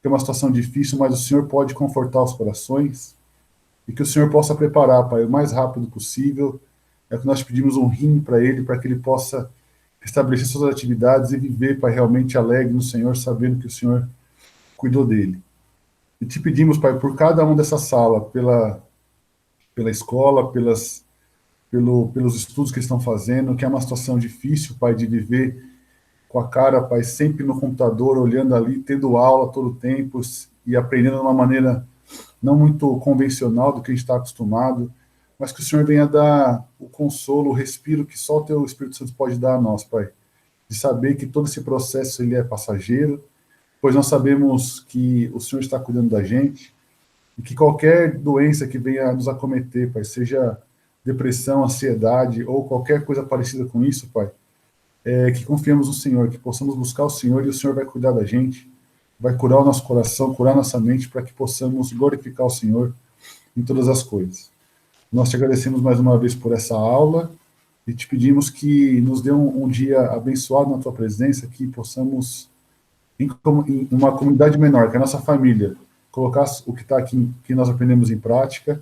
que é uma situação difícil, mas o Senhor pode confortar os corações, e que o Senhor possa preparar, Pai, o mais rápido possível, é que nós pedimos um rim para ele, para que ele possa estabelecer suas atividades e viver, Pai, realmente alegre no Senhor, sabendo que o Senhor cuidou dele. E te pedimos, Pai, por cada um dessa sala, pela escola, pelos estudos que estão fazendo, que é uma situação difícil, Pai, de viver com a cara, Pai, sempre no computador, olhando ali, tendo aula todo o tempo e aprendendo de uma maneira não muito convencional do que a gente está acostumado, mas que o Senhor venha dar o consolo, o respiro que só o Teu Espírito Santo pode dar a nós, Pai, de saber que todo esse processo ele é passageiro, pois nós sabemos que o Senhor está cuidando da gente e que qualquer doença que venha nos acometer, Pai, seja depressão, ansiedade ou qualquer coisa parecida com isso, Pai, que confiemos no Senhor, que possamos buscar o Senhor e o Senhor vai cuidar da gente, vai curar o nosso coração, curar nossa mente para que possamos glorificar o Senhor em todas as coisas. Nós te agradecemos mais uma vez por essa aula e te pedimos que nos dê um dia abençoado na Tua presença, que possamos em uma comunidade menor, que é a nossa família, colocar o que está aqui, que nós aprendemos em prática,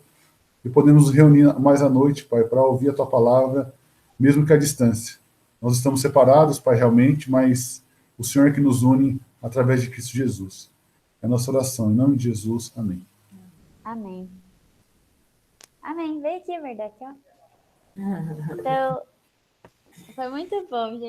e podemos nos reunir mais à noite, Pai, para ouvir a Tua palavra, mesmo que à distância. Nós estamos separados, Pai, realmente, mas o Senhor é que nos une através de Cristo Jesus. É a nossa oração, em nome de Jesus, amém. Amém. Amém. Vem aqui, verdade, ó. Então, foi muito bom, gente.